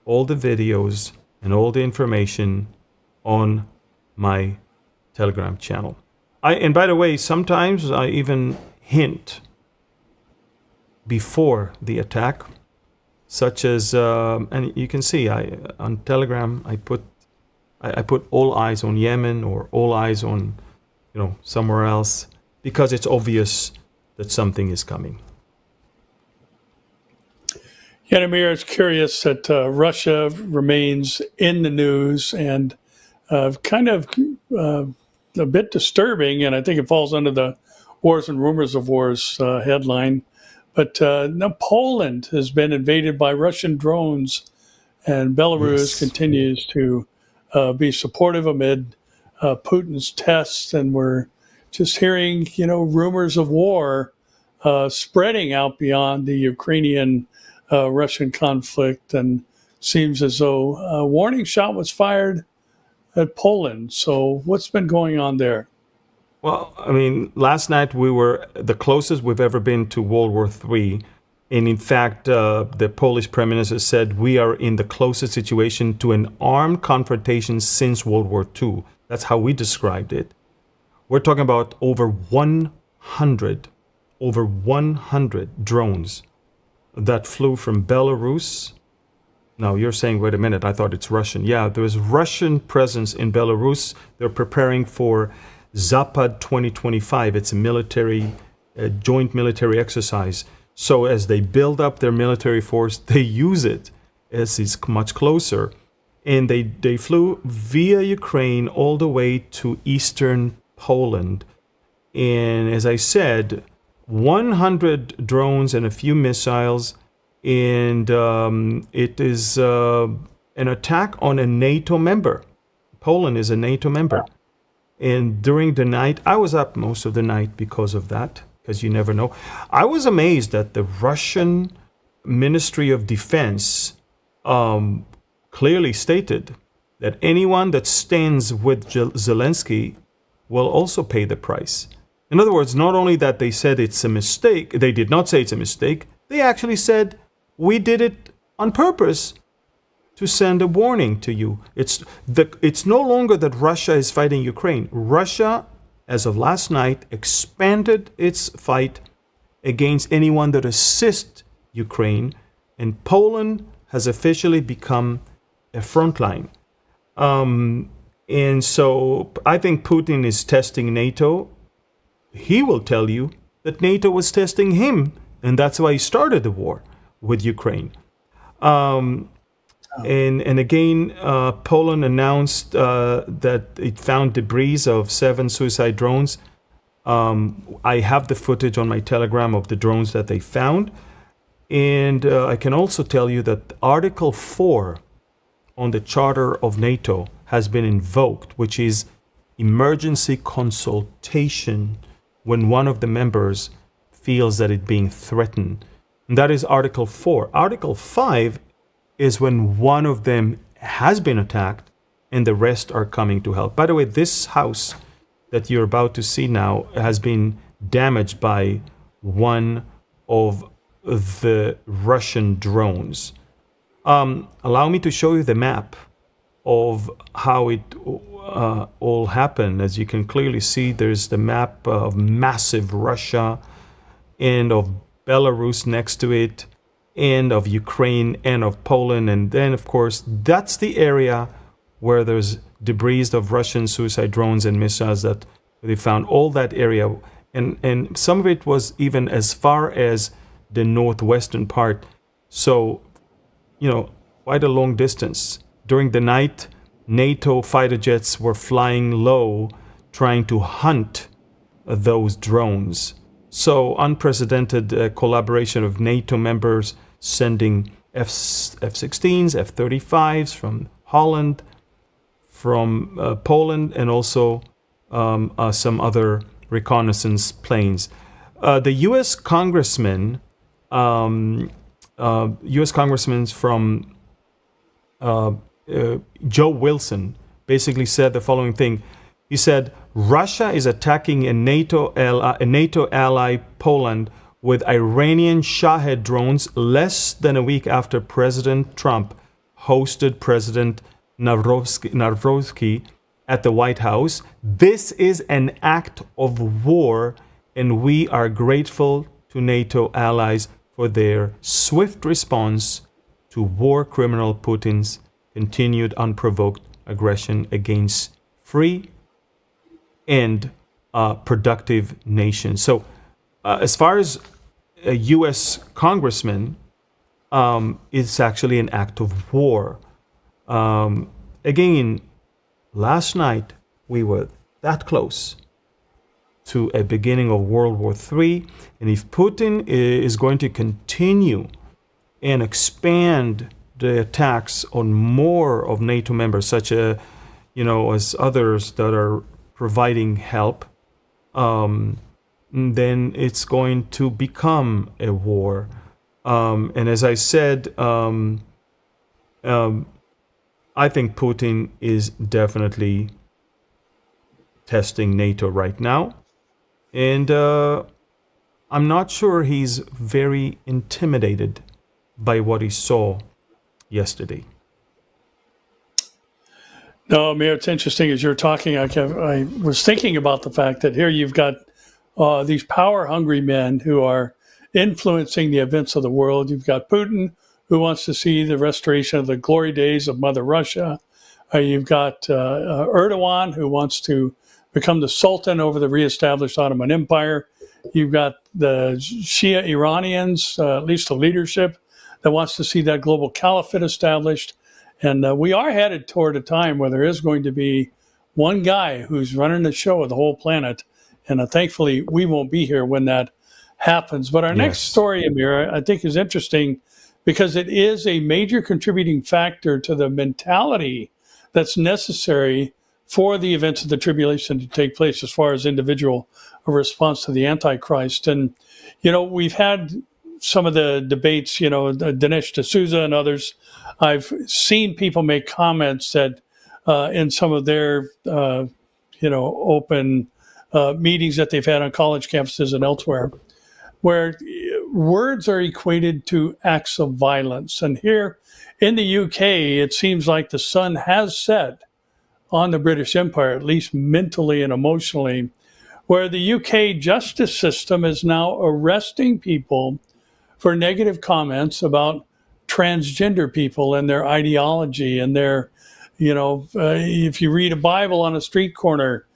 all the videos, and all the information on my Telegram channel. And by the way, sometimes I even hint before the attack, such as, and you can see, on Telegram, I put all eyes on Yemen or all eyes on, somewhere else, because it's obvious that something is coming. Yeah, Amir, it's curious that Russia remains in the news and kind of a bit disturbing, and I think it falls under the Wars and Rumors of Wars headline. But now Poland has been invaded by Russian drones, and Belarus continues to be supportive amid Putin's tests, and we're just hearing, rumors of war spreading out beyond the Ukrainian-Russian conflict, and seems as though a warning shot was fired at Poland. So what's been going on there? Well, I mean, last night we were the closest we've ever been to World War III. And in fact, the Polish Prime Minister said we are in the closest situation to an armed confrontation since World War II. That's how we described it. We're talking about over 100 drones that flew from Belarus. Now, you're saying, wait a minute, I thought it's Russian. Yeah, there's Russian presence in Belarus. They're preparing for Zapad 2025. It's a joint military exercise. So as they build up their military force, they use it as it's much closer. And they flew via Ukraine all the way to eastern Poland. And as I said, 100 drones and a few missiles. And it is an attack on a NATO member. Poland is a NATO member. And during the night, I was up most of the night because of that, because you never know. I was amazed that the Russian Ministry of Defense clearly stated that anyone that stands with Zelensky will also pay the price. In other words, not only that they said it's a mistake, they did not say it's a mistake, they actually said, we did it on purpose to send a warning to you. It's no longer that Russia is fighting Ukraine. Russia, as of last night, expanded its fight against anyone that assists Ukraine, and Poland has officially become a front line. And so I think Putin is testing NATO. He will tell you that NATO was testing him, and that's why he started the war with Ukraine. And again, Poland announced that it found debris of 7 suicide drones. I have the footage on my Telegram of the drones that they found. And I can also tell you that Article 4 on the Charter of NATO has been invoked, which is emergency consultation when one of the members feels that it's being threatened. And that is Article 4. Article 5 is when one of them has been attacked and the rest are coming to help. By the way, this house that you're about to see now has been damaged by one of the Russian drones. Allow me to show you the map of how it all happened. As you can clearly see, there's the map of massive Russia and of Belarus next to it, and of Ukraine and of Poland. And then, of course, that's the area where there's debris of Russian suicide drones and missiles that they found, all that area. And some of it was even as far as the northwestern part. So, quite a long distance. During the night, NATO fighter jets were flying low trying to hunt those drones. So unprecedented collaboration of NATO members sending F-16s, F-35s from Holland, from Poland, and also some other reconnaissance planes. The U.S. congressman, U.S. congressman from Joe Wilson, basically said the following thing. He said, Russia is attacking a NATO ally, Poland, with Iranian Shahed drones less than a week after President Trump hosted President Narowski at the White House. This is an act of war, and we are grateful to NATO allies for their swift response to war criminal Putin's continued unprovoked aggression against free and productive nations. So as far as a U.S. congressman, it's actually an act of war. Again, last night we were that close to a beginning of World War III. And if Putin is going to continue and expand the attacks on more of NATO members, such as, as others that are providing help, then it's going to become a war. And as I said, I think Putin is definitely testing NATO right now. And I'm not sure he's very intimidated by what he saw yesterday. No, Amir, it's interesting as you're talking. I was thinking about the fact that here you've got these power-hungry men who are influencing the events of the world. You've got Putin, who wants to see the restoration of the glory days of Mother Russia. You've got Erdogan, who wants to become the Sultan over the reestablished Ottoman Empire. You've got the Shia Iranians, at least the leadership, that wants to see that global caliphate established. And we are headed toward a time where there is going to be one guy who's running the show of the whole planet. And thankfully, we won't be here when that happens. But our next story, Amir, I think is interesting because it is a major contributing factor to the mentality that's necessary for the events of the tribulation to take place as far as individual response to the Antichrist. And, we've had some of the debates, Dinesh D'Souza and others. I've seen people make comments that in some of their, open meetings that they've had on college campuses and elsewhere, where words are equated to acts of violence. And here in the UK, it seems like the sun has set on the British Empire, at least mentally and emotionally, where the UK justice system is now arresting people for negative comments about transgender people and their ideology and their, if you read a Bible on a street corner,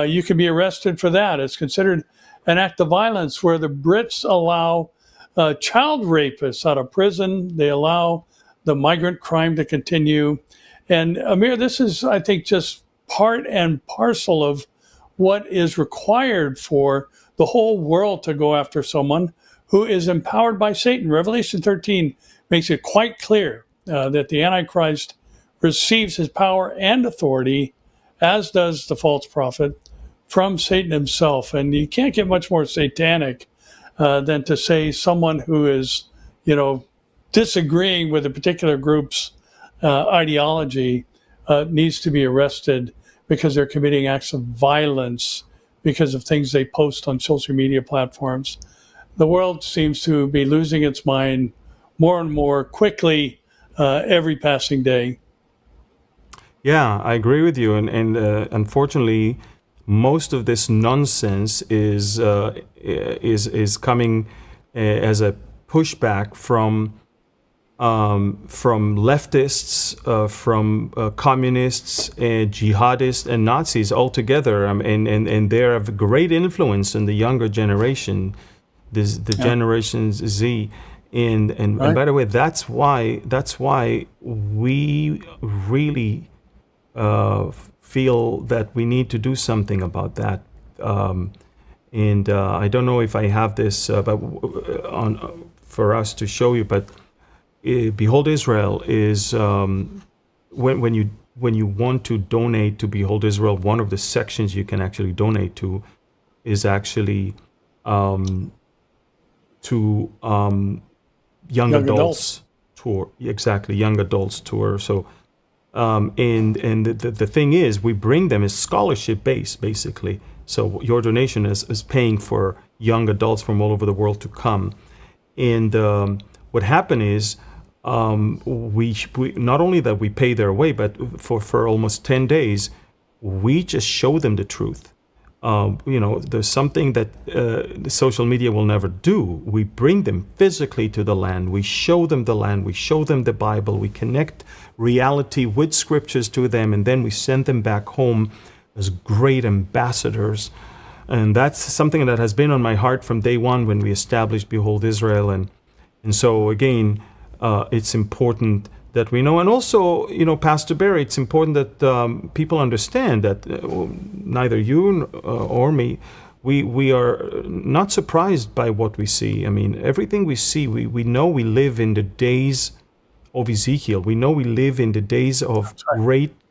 you can be arrested for that. It's considered an act of violence, where the Brits allow child rapists out of prison. They allow the migrant crime to continue. And Amir, this is, I think, just part and parcel of what is required for the whole world to go after someone who is empowered by Satan. Revelation 13 makes it quite clear that the Antichrist receives his power and authority, as does the false prophet, from Satan himself. And you can't get much more satanic than to say someone who is, disagreeing with a particular group's ideology needs to be arrested because they're committing acts of violence because of things they post on social media platforms. The world seems to be losing its mind more and more quickly every passing day. Yeah, I agree with you. And unfortunately, most of this nonsense is coming as a pushback from leftists, from communists, jihadists, and Nazis altogether, and they have great influence in the younger generation, the Generation Z. And by the way, that's why we really feel that we need to do something about that. And I don't know if I have this for us to show you, but Behold Israel is when you want to donate to Behold Israel, one of the sections you can actually donate to is actually to young adults tour. Exactly, young adults tour. So and the thing is, we bring them as scholarship based, basically. So your donation is paying for young adults from all over the world to come. And what happened is, we not only that we pay their way, but for almost 10 days, we just show them the truth. There's something that the social media will never do. We bring them physically to the land. We show them the land. We show them the Bible. We connect reality with scriptures to them, and then we send them back home as great ambassadors. And that's something that has been on my heart from day one when we established Behold Israel. And so again, it's important that we know. And also, Pastor Barry, it's important that people understand that neither you or me, we are not surprised by what we see. I mean, everything we see, we know we live in the days of Ezekiel. We know we live in the days of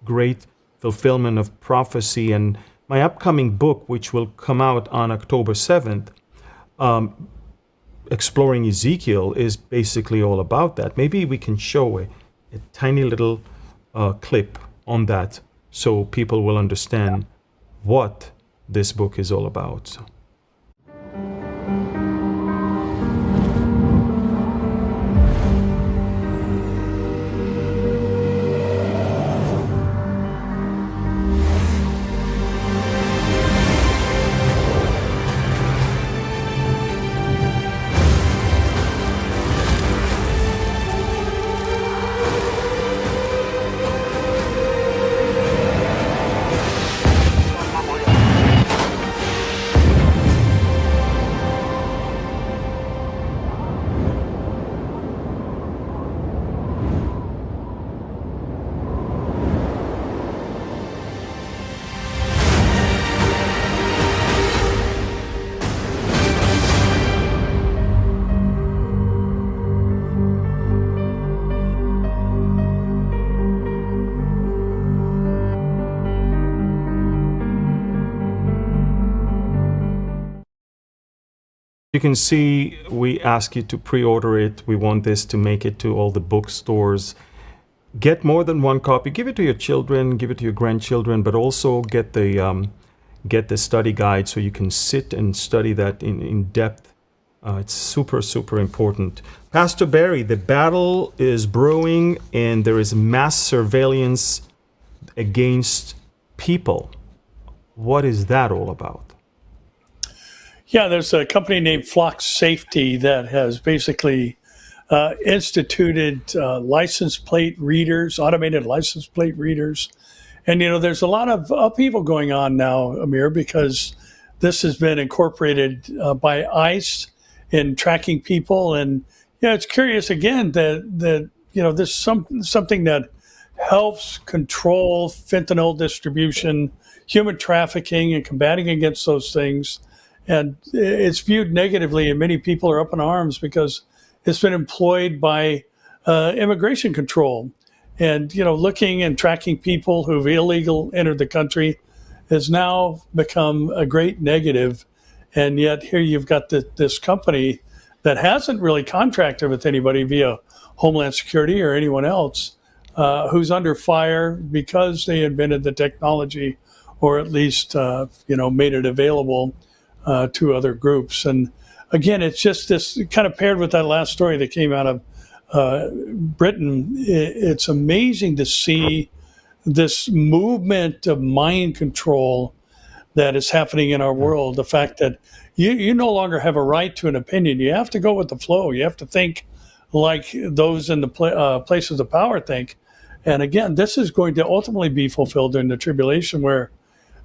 great fulfillment of prophecy. And my upcoming book, which will come out on October 7th, Exploring Ezekiel, is basically all about that. Maybe we can show a tiny little clip on that so people will understand what this book is all about. You can see we ask you to pre-order it. We want this to make it to all the bookstores. Get more than one copy. Give it to your children, give it to your grandchildren, but also get the study guide so you can sit and study that in depth. It's super, super important. Pastor Barry, the battle is brewing and there is mass surveillance against people. What is that all about? Yeah, there's a company named Flock Safety that has basically instituted license plate readers, automated license plate readers. And, there's a lot of upheaval going on now, Amir, because this has been incorporated by ICE in tracking people. And, it's curious, again, that there's something that helps control fentanyl distribution, human trafficking, and combating against those things. And it's viewed negatively, and many people are up in arms because it's been employed by immigration control. And, looking and tracking people who've illegally entered the country has now become a great negative. And yet here you've got this company that hasn't really contracted with anybody via Homeland Security or anyone else who's under fire because they invented the technology, or at least, made it available to other groups. And again, it's just this kind of paired with that last story that came out of Britain. It's amazing to see this movement of mind control that is happening in our world. The fact that you no longer have a right to an opinion. You have to go with the flow. You have to think like those in the places of power think. And again, this is going to ultimately be fulfilled in the tribulation, where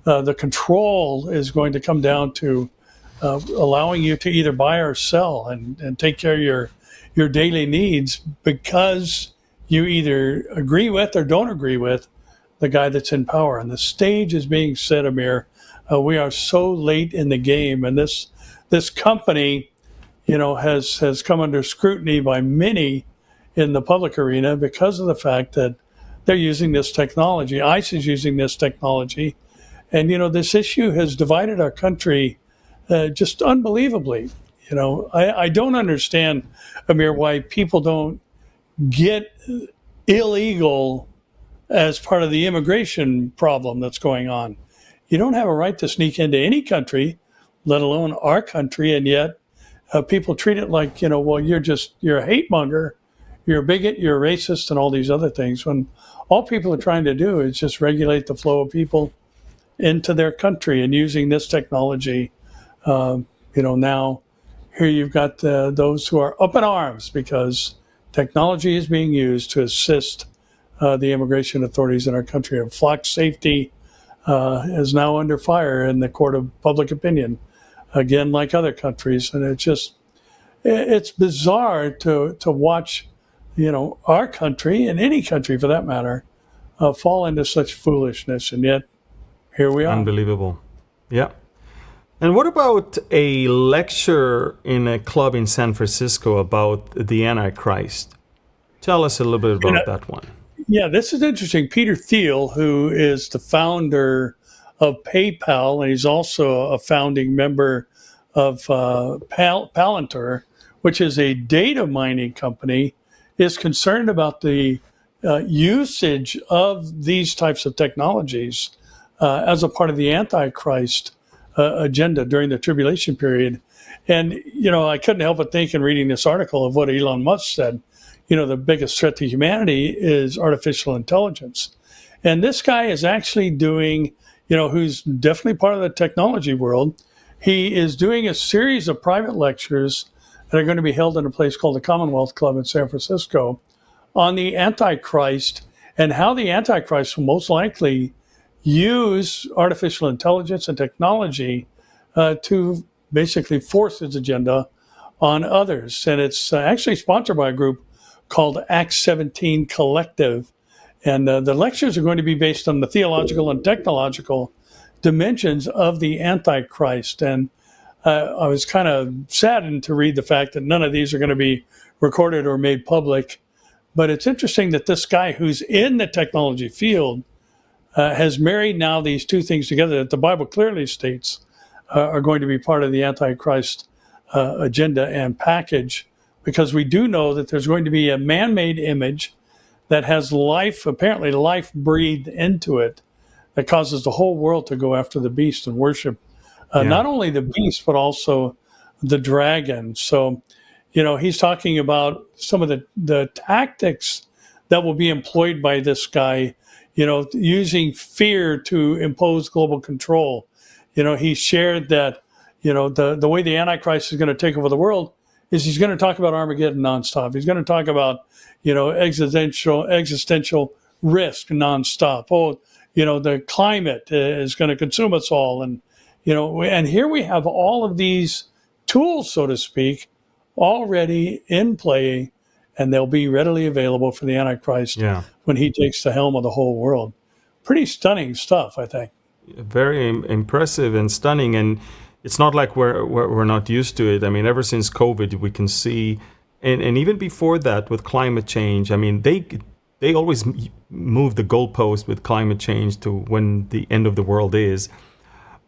the control is going to come down to allowing you to either buy or sell and take care of your daily needs because you either agree with or don't agree with the guy that's in power. And the stage is being set, Amir. We are so late in the game, and this company, has come under scrutiny by many in the public arena because of the fact that they're using this technology. ICE is using this technology, and this issue has divided our country just unbelievably. I don't understand, Amir, why people don't get illegal as part of the immigration problem that's going on. You don't have a right to sneak into any country, let alone our country, and yet people treat it like, well, you're a hate monger, you're a bigot, you're a racist, and all these other things, when all people are trying to do is just regulate the flow of people into their country. And using this technology, now here you've got those who are up in arms because technology is being used to assist the immigration authorities in our country. And flock safety is now under fire in the court of public opinion, again, like other countries. And it's bizarre to watch, our country, and any country for that matter, fall into such foolishness. And yet, here we are. Unbelievable. Yeah. And what about a lecture in a club in San Francisco about the Antichrist? Tell us a little bit about that one. Yeah, this is interesting. Peter Thiel, who is the founder of PayPal, and he's also a founding member of Palantir, which is a data mining company, is concerned about the usage of these types of technologies as a part of the Antichrist agenda during the tribulation period. And, I couldn't help but think in reading this article of what Elon Musk said. The biggest threat to humanity is artificial intelligence. And this guy is actually doing, who's definitely part of the technology world. He is doing a series of private lectures that are going to be held in a place called the Commonwealth Club in San Francisco on the Antichrist and how the Antichrist will most likely use artificial intelligence and technology to basically force its agenda on others. And it's actually sponsored by a group called Acts 17 Collective. And the lectures are going to be based on the theological and technological dimensions of the Antichrist. And I was kind of saddened to read the fact that none of these are going to be recorded or made public. But it's interesting that this guy who's in the technology field has married now these two things together that the Bible clearly states are going to be part of the Antichrist agenda and package, because we do know that there's going to be a man-made image that has life, apparently life breathed into it, that causes the whole world to go after the beast and worship not only the beast, but also the dragon. So, he's talking about some of the tactics that will be employed by this guy, using fear to impose global control. He shared that, the way the Antichrist is going to take over the world is he's going to talk about Armageddon nonstop. He's going to talk about, existential risk nonstop. Oh, the climate is going to consume us all. And, and here we have all of these tools, so to speak, already in play, and they'll be readily available for the Antichrist when he takes the helm of the whole world. Pretty stunning stuff, I think. Very impressive and stunning. And it's not like we're not used to it. I mean, ever since COVID, we can see, and even before that with climate change, I mean, they always move the goalpost with climate change to when the end of the world is.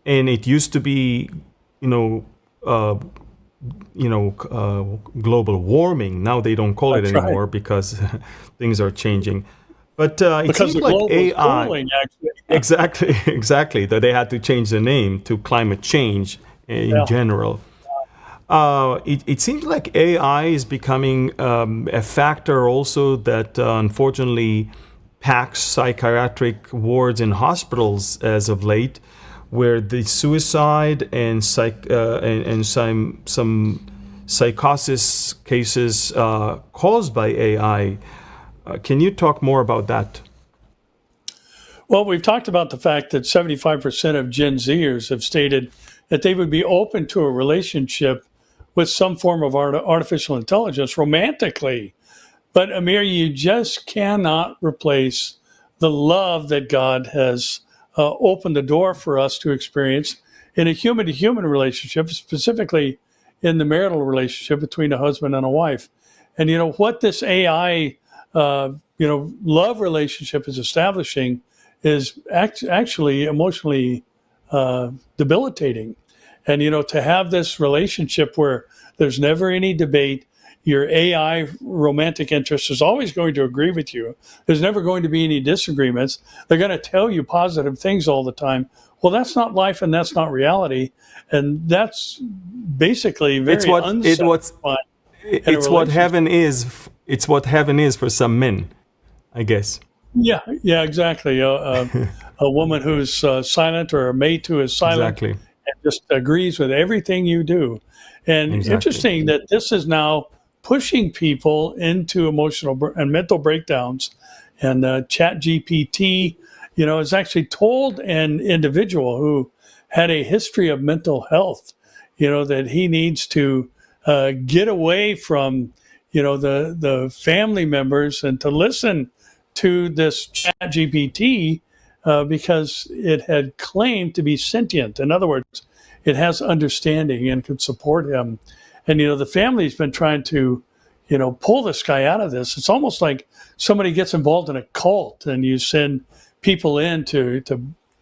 And it used to be, global warming. Now they don't call it anymore because things are changing. But it seems like AI. Cooling, exactly. That they had to change the name to climate change in general. It seems like AI is becoming a factor also that unfortunately packs psychiatric wards in hospitals as of late, where the suicide and some psychosis cases caused by AI. Can you talk more about that? Well, we've talked about the fact that 75% of Gen Zers have stated that they would be open to a relationship with some form of artificial intelligence romantically. But Amir, you just cannot replace the love that God has opened the door for us to experience in a human-to-human relationship, specifically in the marital relationship between a husband and a wife. And what this AI, love relationship is establishing is actually emotionally debilitating. And to have this relationship where there's never any debate, your AI romantic interest is always going to agree with you. There's never going to be any disagreements. They're going to tell you positive things all the time. Well, that's not life, and that's not reality, and that's basically very unsatisfying. It's what heaven is. It's what heaven is for some men, I guess. Yeah, exactly. A woman who's silent, or a mate who is silent, Exactly. and just agrees with everything you do. And interesting that this is now pushing people into emotional and mental breakdowns. And Chat GPT, has actually told an individual who had a history of mental health, that he needs to get away from, the family members and to listen to this Chat GPT because it had claimed to be sentient. In other words, it has understanding and could support him. And, the family's been trying to, pull this guy out of this. It's almost like somebody gets involved in a cult and you send people in to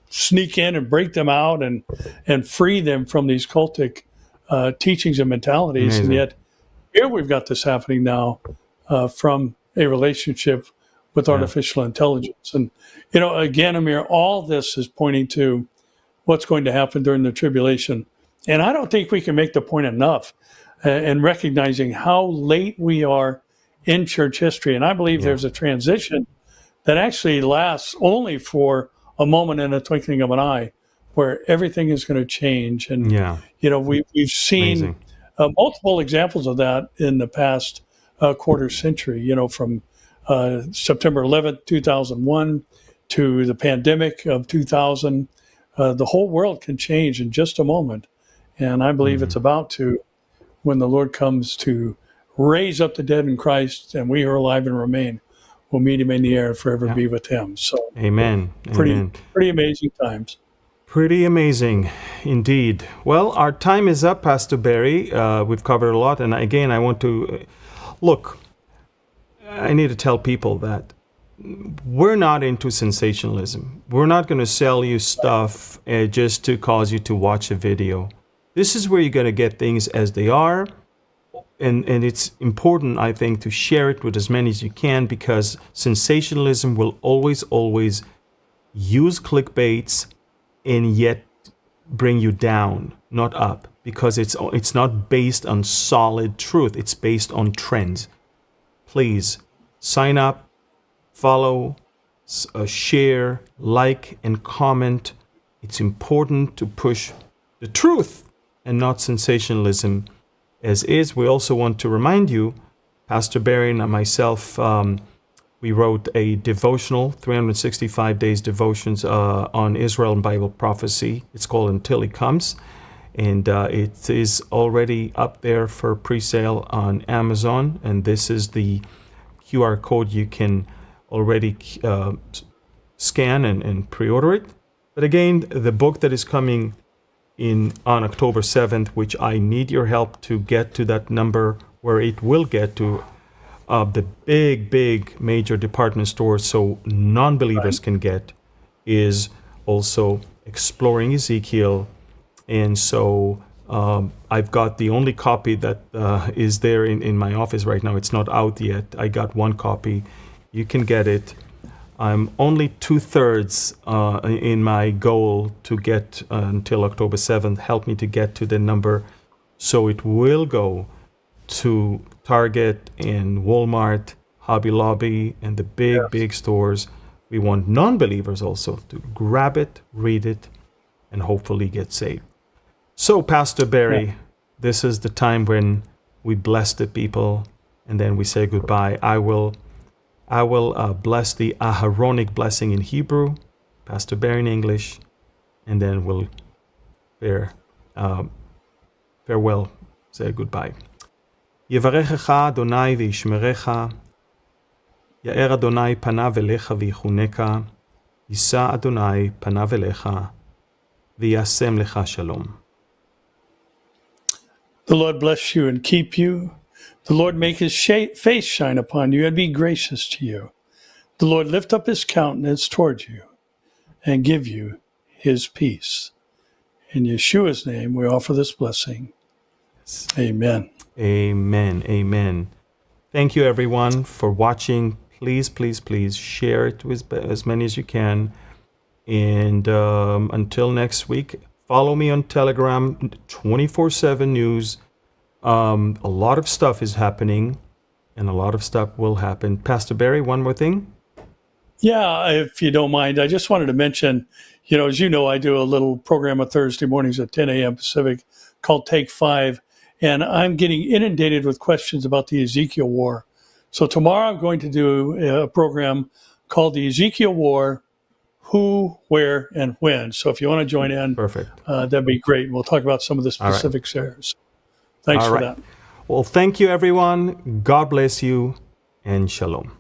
sneak in and break them out and free them from these cultic teachings and mentalities. Amazing. And yet here we've got this happening now from a relationship with artificial intelligence. And, again, Amir, all this is pointing to what's going to happen during the tribulation. And I don't think we can make the point enough in recognizing how late we are in church history. And I believe there's a transition that actually lasts only for a moment and a twinkling of an eye, where everything is going to change. And, we've seen multiple examples of that in the past quarter century, from September 11th, 2001 to the pandemic of 2000. The whole world can change in just a moment. And I believe it's about to, when the Lord comes to raise up the dead in Christ, and we who are alive and remain will meet him in the air and forever be with him. So, Amen. Pretty amazing times. Pretty amazing indeed. Well, our time is up, Pastor Barry. We've covered a lot. And again, I want to look, I need to tell people that we're not into sensationalism. We're not going to sell you stuff just to cause you to watch a video. This is where you're going to get things as they are. And it's important, I think, to share it with as many as you can, because sensationalism will always use clickbaits and yet bring you down, not up, because it's not based on solid truth. It's based on trends. Please sign up, follow, share, like, and comment. It's important to push the truth and not sensationalism as is. We also want to remind you, Pastor Barry and myself, we wrote a devotional, 365 days devotions on Israel and Bible prophecy. It's called Until He Comes. And it is already up there for pre-sale on Amazon. And this is the QR code you can already scan and pre-order it. But again, the book that is coming on October 7th, which I need your help to get to that number where it will get to the big major department stores so non-believers can get, is also Exploring Ezekiel. And so I've got the only copy that is there in my office right now. It's not out yet. I got one copy. You can get it. I'm only 2/3 in my goal to get until October 7th. Help me to get to the number so it will go to Target and Walmart, Hobby Lobby, and the big stores. We want non-believers also to grab it, read it, and hopefully get saved. So, Pastor Barry, this is the time when we bless the people and then we say goodbye. I will bless the Aharonic blessing in Hebrew, Pastor Barry in English, and then we'll farewell, say goodbye. יברכך אדוני וישמרך, יאר אדוני פניו אליך ויחונקה, יישא אדוני פניו אליך, וישם לך שלום. The Lord bless you and keep you. The Lord make his face shine upon you and be gracious to you. The Lord lift up his countenance towards you and give you his peace. In Yeshua's name, we offer this blessing. Amen. Amen. Amen. Thank you, everyone, for watching. Please, please, please share it with as many as you can. And until next week, follow me on Telegram, 24/7 news. A lot of stuff is happening, and a lot of stuff will happen. Pastor Barry, one more thing. Yeah, if you don't mind, I just wanted to mention, as you know, I do a little program on Thursday mornings at 10 a.m. Pacific called Take 5, and I'm getting inundated with questions about the Ezekiel War. So tomorrow I'm going to do a program called the Ezekiel War, Who, Where, and When. So if you want to join in, Perfect. That'd be great. We'll talk about some of the specifics there. So thanks for that. Well, thank you, everyone. God bless you, and shalom.